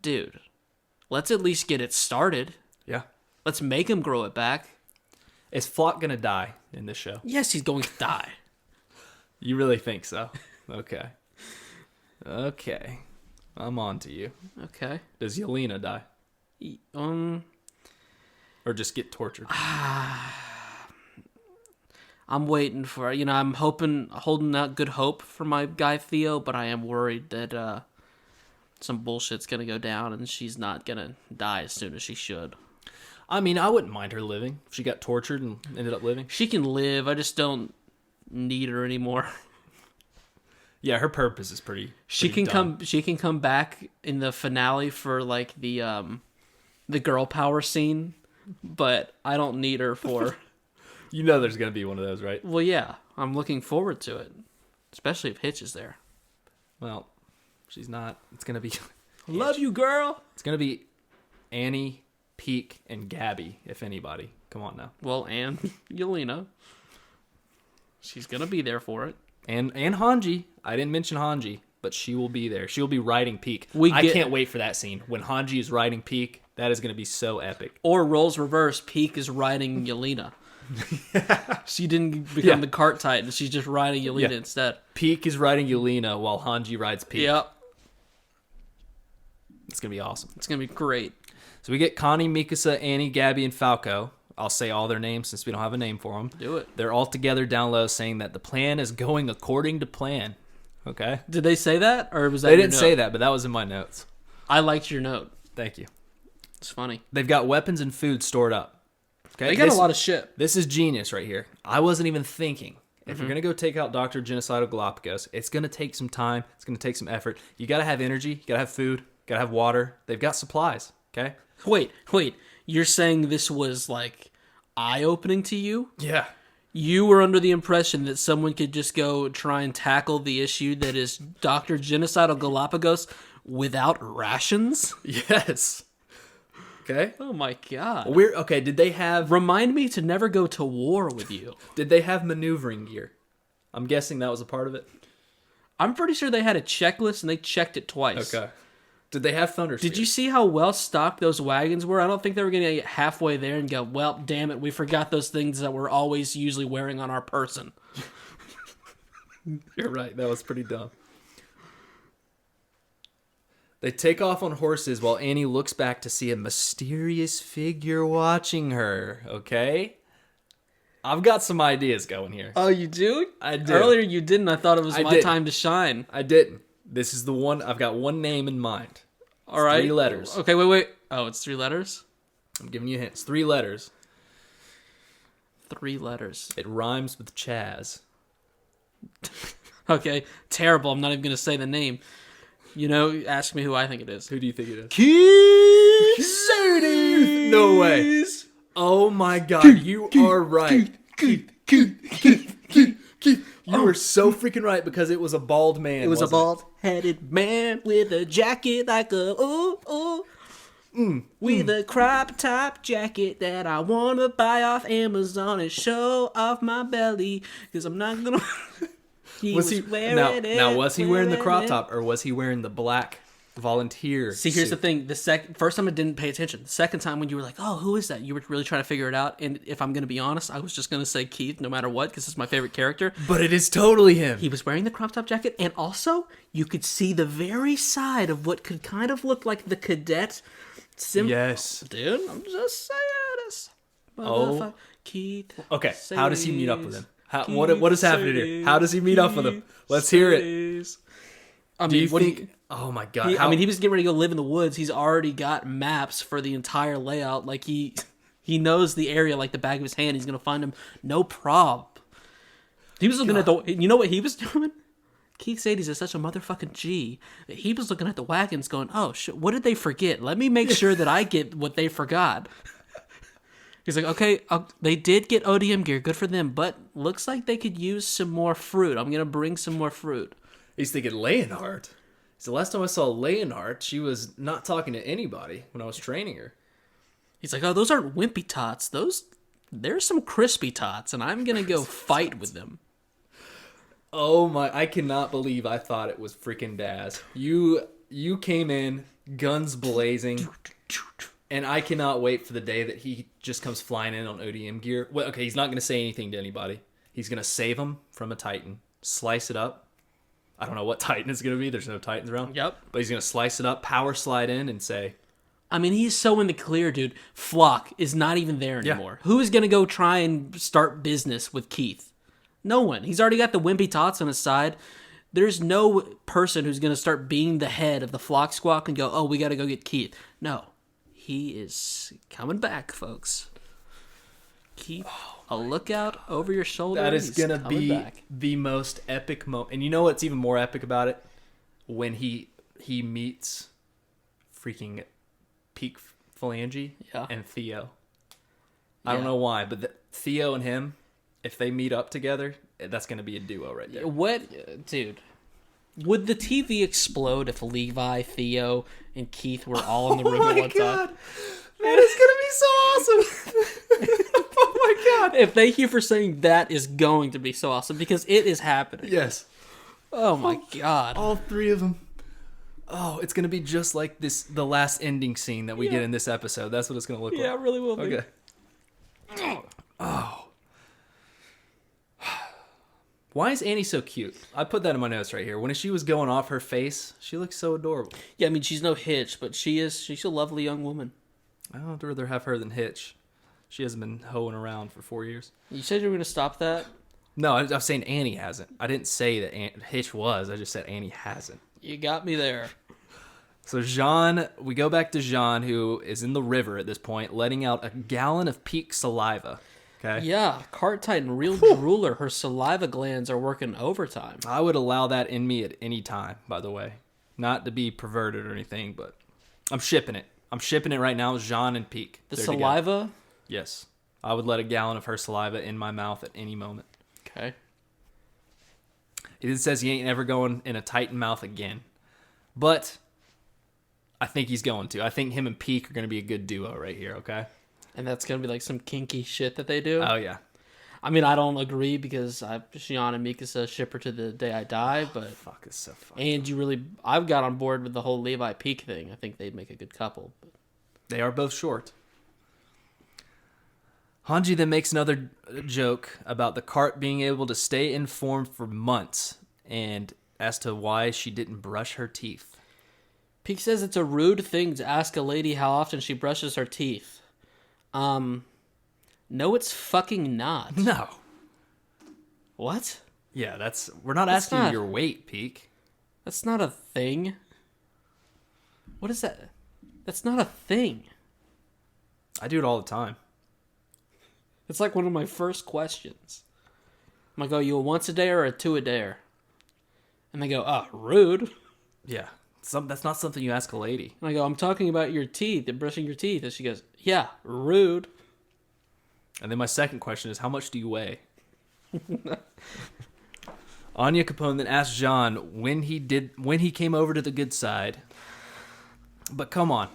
dude, let's at least get it started. Yeah. Let's make him grow it back. Is Flock gonna die in this show? Yes, he's going to die. You really think so? Okay. Okay. I'm on to you. Okay. Does Yelena die? Or just get tortured? I'm waiting for, I'm holding out good hope for my guy Theo, but I am worried that some bullshit's going to go down and she's not going to die as soon as she should. I mean, I wouldn't mind her living if she got tortured and ended up living. She can live. I just don't need her anymore. Yeah, her purpose is pretty She can dumb. come back in the finale for like the girl power scene, but I don't need her for... You know there's going to be one of those, right? Well, yeah. I'm looking forward to it. Especially if Hitch is there. Well, she's not. It's going to be... Love you, girl! It's going to be Annie, Peak, and Gabby, if anybody. Come on now. Well, and Yelena. She's going to be there for it. And Hanji. I didn't mention Hanji, but she will be there. She'll be riding Peak. I can't wait for that scene. When Hanji is riding Peak, that is going to be so epic. Or roles reverse, Peak is riding Yelena. She didn't become the cart titan. She's just riding Yelena instead. Peak is riding Yelena while Hanji rides Peak. Yep. It's going to be awesome. It's going to be great. So we get Connie, Mikasa, Annie, Gabby, and Falco. I'll say all their names since we don't have a name for them. Do it. They're all together down low saying that the plan is going according to plan. Okay? Did they say that? Or was that They your didn't note? say that, but that was in my notes. I liked your note. Thank you. It's funny. They've got weapons and food stored up. Okay? They got a lot of shit. This is genius right here. I wasn't even thinking. If you're going to go take out Dr. Genocidal Galapagos, it's going to take some time. It's going to take some effort. You got to have energy. You got to have food. You got to have water. They've got supplies. Okay? Wait. You're saying this was like eye-opening to you? Yeah. You were under the impression that someone could just go try and tackle the issue that is Dr. Genocidal Galapagos without rations? Yes. Okay. Oh my god. Did they have... Remind me to never go to war with you. Did they have maneuvering gear? I'm guessing that was a part of it. I'm pretty sure they had a checklist and they checked it twice. Okay. Did they have thunder Did you see how well stocked those wagons were? I don't think they were going to get halfway there and go, well, damn it, we forgot those things that we're always usually wearing on our person. You're right. That was pretty dumb. They take off on horses while Annie looks back to see a mysterious figure watching her. Okay? I've got some ideas going here. Oh, you do? I do. Earlier you didn't. I thought it was my time to shine. I didn't. This is the one. I've got one name in mind. All right. 3 letters. Okay, wait. Oh, it's 3 letters? I'm giving you hints. 3 letters. 3 letters. It rhymes with Chaz. Okay, terrible. I'm not even going to say the name. Ask me who I think it is. Who do you think it is? Keith Sadie! No way. Oh my god, you are right. Keith. You were so freaking right because it was a bald man. It was a bald-headed man with a jacket like a with a crop top jacket that I want to buy off Amazon and show off my belly because I'm not gonna. Was he wearing the crop top or was he wearing the black volunteer See, here's suit? the thing. First time I didn't pay attention. The second time when you were like, oh, who is that? You were really trying to figure it out. And if I'm going to be honest, I was just going to say Keith no matter what because it's my favorite character. But it is totally him. He was wearing the crop top jacket. And also, you could see the very side of what could kind of look like the cadet symbol. Yes. Dude, I'm just saying this. Keith. Okay, Sadie's, how does he meet up with him? What is happening here? How does he meet up with him? Let's hear it. I mean, do you think... Oh my god. He was getting ready to go live in the woods. He's already got maps for the entire layout. Like, he knows the area like the back of his hand. He's going to find him no problem. He was looking at the... You know what he was doing? Keith Sadie's is such a motherfucking G. He was looking at the wagons going, oh, shit, what did they forget? Let me make sure that I get what they forgot. He's like, okay, they did get ODM gear. Good for them. But looks like they could use some more fruit. I'm going to bring some more fruit. He's thinking Leonhardt. So last time I saw Leonhardt, she was not talking to anybody when I was training her. He's like, oh, those aren't wimpy tots. There's some crispy tots, and I'm going to go fight with them. Oh my, I cannot believe I thought it was freaking Daz. You came in, guns blazing, and I cannot wait for the day that he just comes flying in on ODM gear. Well, okay, he's not going to say anything to anybody. He's going to save him from a Titan, slice it up. I don't know what Titan it's going to be. There's no Titans around. Yep. But he's going to slice it up, power slide in, and say... I mean, he's so in the clear, dude. Flock is not even there anymore. Yeah. Who is going to go try and start business with Keith? No one. He's already got the wimpy tots on his side. There's no person who's going to start being the head of the Flock squad and go, oh, we got to go get Keith. No. He is coming back, folks. Keep a lookout over your shoulder. That is going to be the most epic moment. And you know what's even more epic about it? When he meets freaking Peak Phalange and Theo. I don't know why, but Theo and him, if they meet up together, that's going to be a duo right there. What? Dude. Would the TV explode if Levi, Theo, and Keith were all in the room at one time? That is going to be so awesome. Oh my god. Thank you for saying that is going to be so awesome because it is happening. Yes. Oh my god. All 3 of them. Oh, it's going to be just like the last ending scene that we get in this episode. That's what it's going to look like. Yeah, it really will be. Okay. Oh. Why is Annie so cute? I put that in my notes right here. When she was going off her face, she looks so adorable. Yeah, I mean, she's no Hitch, but she's a lovely young woman. I'd rather have her than Hitch. She hasn't been hoeing around for 4 years. You said you were going to stop that? No, I was saying Annie hasn't. I didn't say that Hitch was. I just said Annie hasn't. You got me there. So Jean, we go back to Jean, who is in the river at this point, letting out a gallon of peak saliva. Okay. Yeah, Cart Titan, real drooler. Her saliva glands are working overtime. I would allow that in me at any time, by the way. Not to be perverted or anything, but I'm shipping it. I'm shipping it right now with Jean and Peak. The saliva? Together. Yes. I would let a gallon of her saliva in my mouth at any moment. Okay. It says he ain't ever going in a Titan mouth again. But I think he's going to. I think him and Peak are going to be a good duo right here, okay? And that's going to be like some kinky shit that they do? Oh, yeah. I mean, I don't agree because Shion and Mikasa ship her to the day I die, but... Fuck, it's so funny. And I've got on board with the whole Levi Peak thing. I think they'd make a good couple. But. They are both short. Hanji then makes another joke about the cart being able to stay informed for months and as to why she didn't brush her teeth. Peak says it's a rude thing to ask a lady how often she brushes her teeth. No, it's fucking not. No. What? Yeah, we're not asking your weight, Peak. That's not a thing. What is that? That's not a thing. I do it all the time. It's like one of my first questions. I'm like, oh, you a once a day or a two a day? And they go, rude. Yeah. That's not something you ask a lady. And I go, I'm talking about your teeth and brushing your teeth. And she goes, yeah, rude. And then my second question is, how much do you weigh? Anya Capone then asked John when he came over to the good side. But come on.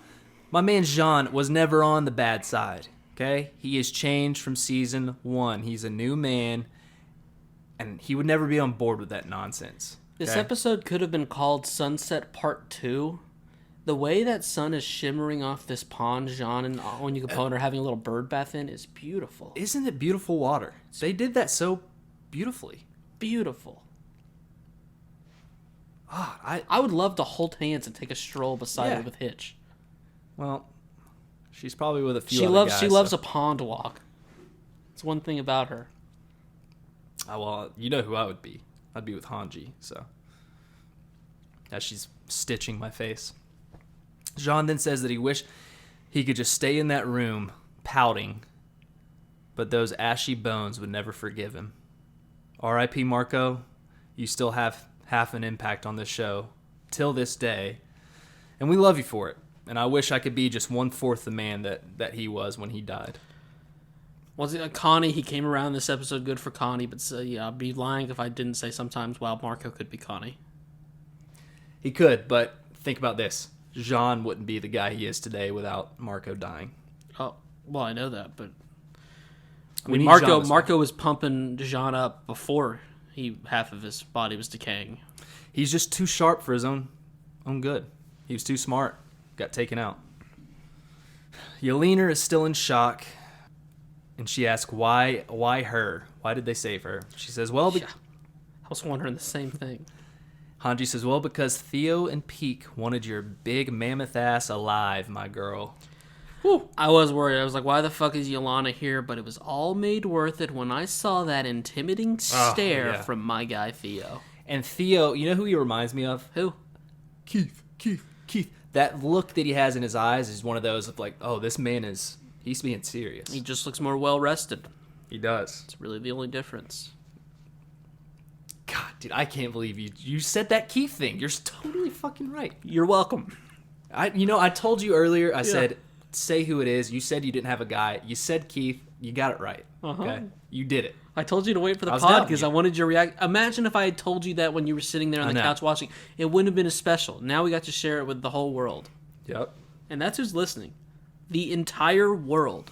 My man John was never on the bad side. Okay? He has changed from season 1. He's a new man. And he would never be on board with that nonsense. Okay? This episode could have been called Sunset Part 2. The way that sun is shimmering off this pond Jean and Anya Capone are having a little bird bath in is beautiful. Isn't it beautiful water? They did that so beautifully. Beautiful. Oh, I would love to hold hands and take a stroll beside her with Hitch. Well, she's probably with a few She other loves guys. She loves a pond walk. It's one thing about her. Oh, well, you know who I would be. I'd be with Hanji, so. As she's stitching my face. Jean then says that he wished he could just stay in that room, pouting, but those ashy bones would never forgive him. R.I.P. Marco, you still have half an impact on this show, till this day, and we love you for it. And I wish I could be just 1/4 the man that he was when he died. Was it Connie? He came around this episode good for Connie, but yeah, I'd be lying if I didn't say sometimes, wow, Marco could be Connie. He could, but think about this. Jean wouldn't be the guy he is today without Marco dying. Oh, well, I know that, but I We mean, need Jean Marco was pumping Jean up before half of his body was decaying. He's just too sharp for his own good. He was too smart. Got taken out. Yelena is still in shock, and she asks why her? Why did they save her? She says, well, Yeah, I was wondering the same thing. Hanji says, well, because Theo and Peak wanted your big mammoth ass alive, my girl. Whew. I was worried. I was like, why the fuck is Yelena here? But it was all made worth it when I saw that intimidating stare from my guy Theo. And Theo, you know who he reminds me of? Who? Keith. That look that he has in his eyes is one of those of like, oh, this man he's being serious. He just looks more well-rested. He does. It's really the only difference. God, dude, I can't believe you said that Keith thing. You're totally fucking right. You're welcome. I told you earlier, I said, say who it is. You said you didn't have a guy. You said Keith. You got it right. Okay? You did it. I told you to wait for the pod because I wanted your react. Imagine if I had told you that when you were sitting there on the couch watching. It wouldn't have been as special. Now we got to share it with the whole world. Yep. And that's who's listening. The entire world.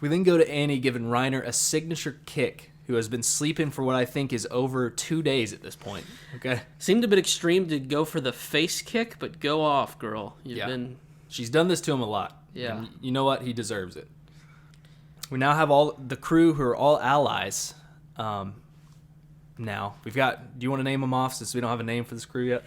We then go to Annie giving Reiner a signature kick, who has been sleeping for what I think is over 2 days at this point. Okay. Seemed a bit extreme to go for the face kick, but go off, girl. She's done this to him a lot. Yeah. And you know what? He deserves it. We now have all the crew who are all allies. Now we've got. Do you want to name them off since we don't have a name for this crew yet?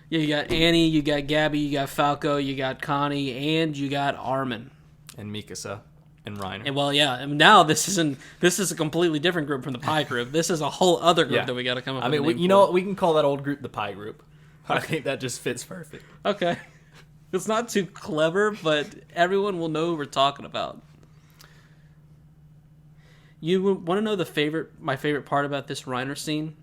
Yeah, you got Annie, you got Gabby, you got Falco, you got Connie, and you got Armin and Mikasa and Reiner. And well, yeah. And now this is a completely different group from the Pie group. This is a whole other group that we got to come up. with. I mean, you know what? We can call that old group the Pie group. I think that just fits perfect. Okay. It's not too clever, but everyone will know who we're talking about. You want to know my favorite part about this Reiner scene?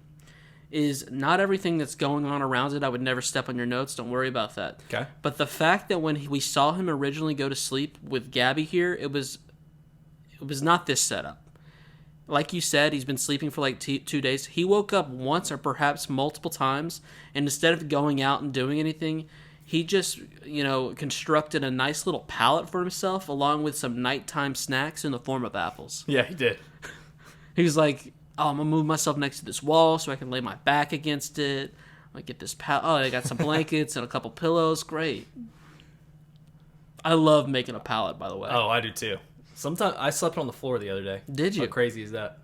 Is not everything that's going on around it. I would never step on your notes. Don't worry about that. Okay. But the fact that when we saw him originally go to sleep with Gabby here, it was not this setup. Like you said, he's been sleeping for like 2 days. He woke up once or perhaps multiple times, and instead of going out and doing anything, he just, constructed a nice little pallet for himself along with some nighttime snacks in the form of apples. Yeah, he did. He was like, oh, I'm going to move myself next to this wall so I can lay my back against it. I get this I got some blankets and a couple pillows. Great. I love making a pallet, by the way. Oh, I do too. Sometimes I slept on the floor the other day. Did you? How crazy is that?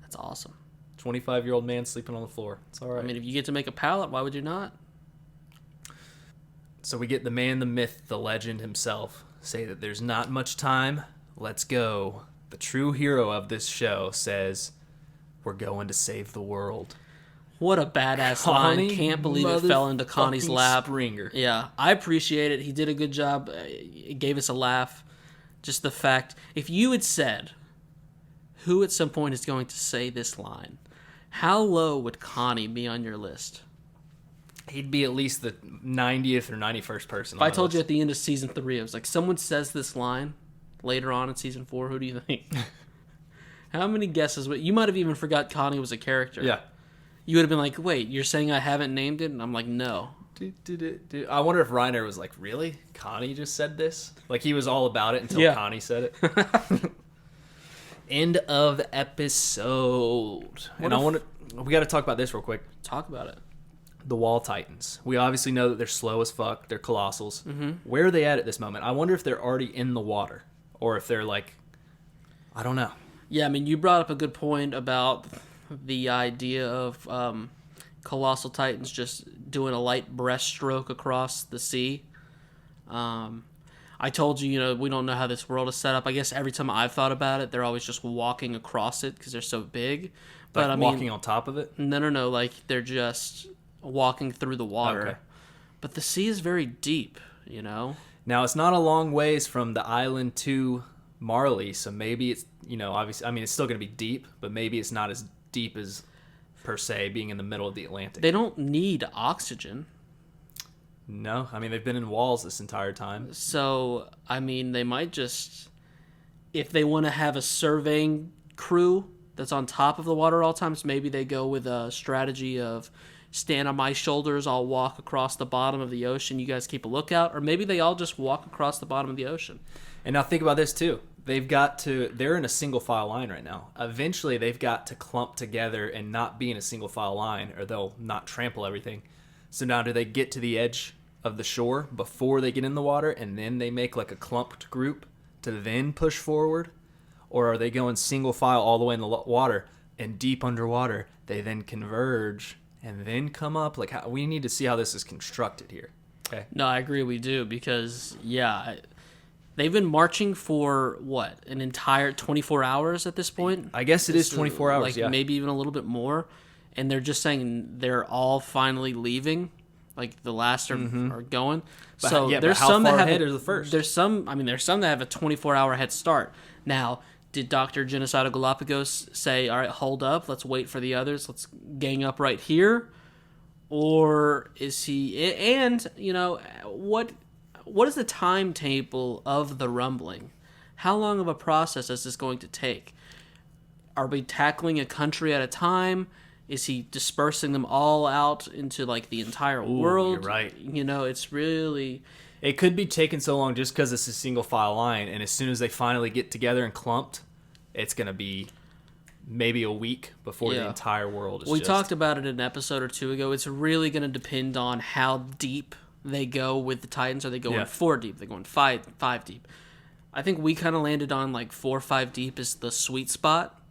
That's awesome. 25-year-old man sleeping on the floor. It's all right. I mean, if you get to make a pallet, why would you not? So we get the man, the myth, the legend himself say that there's not much time. Let's go. The true hero of this show says, we're going to save the world. What a badass Connie, line. Can't believe it fell into Connie's lap. Springer. Yeah, I appreciate it. He did a good job. It gave us a laugh. Just the fact, if you had said, who at some point is going to say this line, how low would Connie be on your list? He'd be at least the 90th or 91st person. If I told you at the end of season 3, I was like, someone says this line later on in season 4, who do you think? How many guesses? You might have even forgot Connie was a character. Yeah. You would have been like, wait, you're saying I haven't named it? And I'm like, no. I wonder if Reiner was like, really? Connie just said this? Like, he was all about it until Connie said it. End of episode. We got to talk about this real quick. Talk about it. The Wall Titans. We obviously know that they're slow as fuck. They're colossals. Mm-hmm. Where are they at this moment? I wonder if they're already in the water. Or if they're like, I don't know. Yeah, I mean, you brought up a good point about the idea of colossal titans just doing a light breaststroke across the sea. I told you, we don't know how this world is set up. I guess every time I've thought about it, they're always just walking across it because they're so big. But like walking on top of it? No. Like they're just walking through the water. Okay. But the sea is very deep, Now, it's not a long ways from the island to Marley, so maybe it's, obviously, I mean, it's still going to be deep, but maybe it's not as deep as, per se, being in the middle of the Atlantic. They don't need oxygen. No, I mean, they've been in walls this entire time. So, I mean, they might just, if they want to have a surveying crew that's on top of the water all times, maybe they go with a strategy of stand on my shoulders, I'll walk across the bottom of the ocean, you guys keep a lookout, or maybe they all just walk across the bottom of the ocean. And now think about this too. They're in a single file line right now. Eventually they've got to clump together and not be in a single file line, or they'll not trample everything. So now do they get to the edge of the shore before they get in the water, and then they make like a clumped group to then push forward? Or are they going single file all the way in the water, and deep underwater they then converge and then come up? Like, we need to see how this is constructed here. Okay. No, I agree we do, because, they've been marching for, an entire 24 hours at this point? I guess it is 24 hours, Maybe even a little bit more. And they're just saying they're all finally leaving. Like, the last are going. But, so there's some that have the first. There's some that have a 24-hour head start. Now, did Dr. Genocidal Galapagos say, all right, hold up, let's wait for the others, let's gang up right here? Or is he... And, what is the timetable of the rumbling? How long of a process is this going to take? Are we tackling a country at a time? Is he dispersing them all out into, like, the entire world? You're right. It's really... It could be taking so long just because it's a single file line, and as soon as they finally get together and clumped, it's going to be maybe a week before the entire world is We talked about it an episode or two ago. It's really going to depend on how deep they go with the Titans. Are they going 4 deep? They're going 5 deep. I think we kind of landed on like 4 or 5 deep is the sweet spot.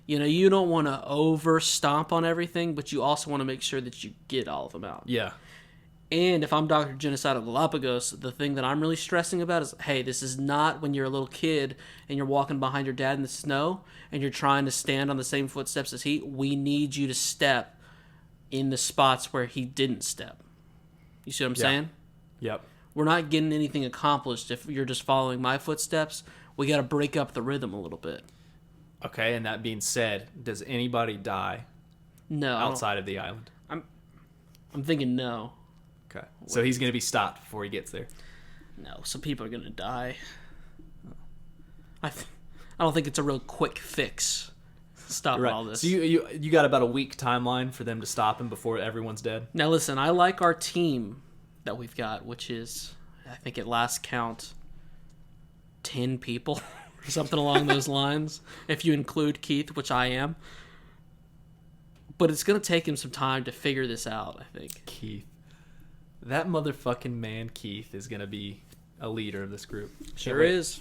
You don't want to over stomp on everything, but you also want to make sure that you get all of them out. Yeah. And if I'm Dr. Genocidal Galapagos, the thing that I'm really stressing about is, hey, this is not when you're a little kid and you're walking behind your dad in the snow and you're trying to stand on the same footsteps as he. We need you to step in the spots where he didn't step. You see what I'm saying? Yep. We're not getting anything accomplished if you're just following my footsteps. We got to break up the rhythm a little bit. Okay, and that being said, does anybody die outside of the island? I'm thinking no. Okay. So he's going to be stopped before he gets there? No, some people are going to die. I don't think it's a real quick fix. Stopping all this. So you got about a week timeline for them to stop him before everyone's dead? Now listen, I like our team that we've got, which is, I think at last count, 10 people or something along those lines, if you include Keith, which I am. But it's going to take him some time to figure this out, I think. Keith. That motherfucking man, Keith, is going to be a leader of this group. Sure is.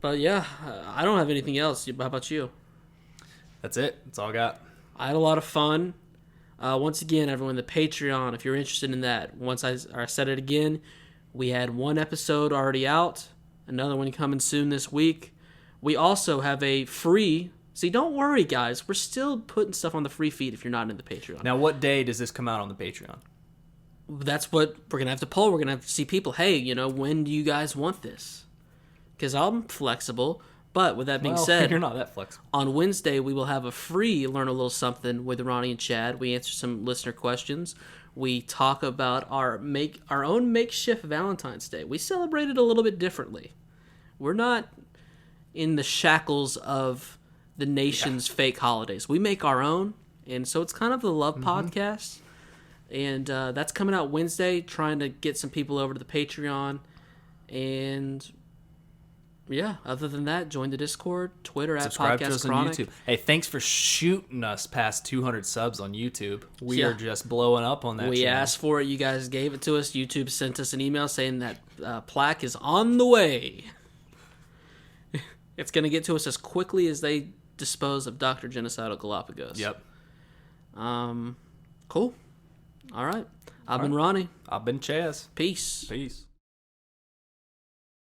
But yeah, I don't have anything else. How about you? That's it. That's all I got. I had a lot of fun. Once again, everyone, the Patreon, if you're interested in that, once I said it again, we had 1 episode already out, another one coming soon this week. We also have a free See, don't worry, guys. We're still putting stuff on the free feed if you're not in the Patreon. Now, what day does this come out on the Patreon? That's what we're going to have to poll. We're going to have to see people, hey, when do you guys want this? Because I'm flexible. But with that being said, you're not that flexible. On Wednesday, we will have a free Learn a Little Something with Ronny and Chad. We answer some listener questions. We talk about our own makeshift Valentine's Day. We celebrate it a little bit differently. We're not in the shackles of the nation's fake holidays. We make our own, and so it's kind of the love podcast. And that's coming out Wednesday, trying to get some people over to the Patreon. And yeah, other than that, join the Discord, Twitter Subscribe to us on @podcastchronicles. YouTube. Hey, thanks for shooting us past 200 subs on YouTube. We are just blowing up on that We channel. asked for it. You guys gave it to us. YouTube sent us an email saying that plaque is on the way. It's going to get to us as quickly as they dispose of Dr. Genocidal Galapagos. Yep. Cool. All right. I've been Ronny. I've been Chaz. Peace. Peace.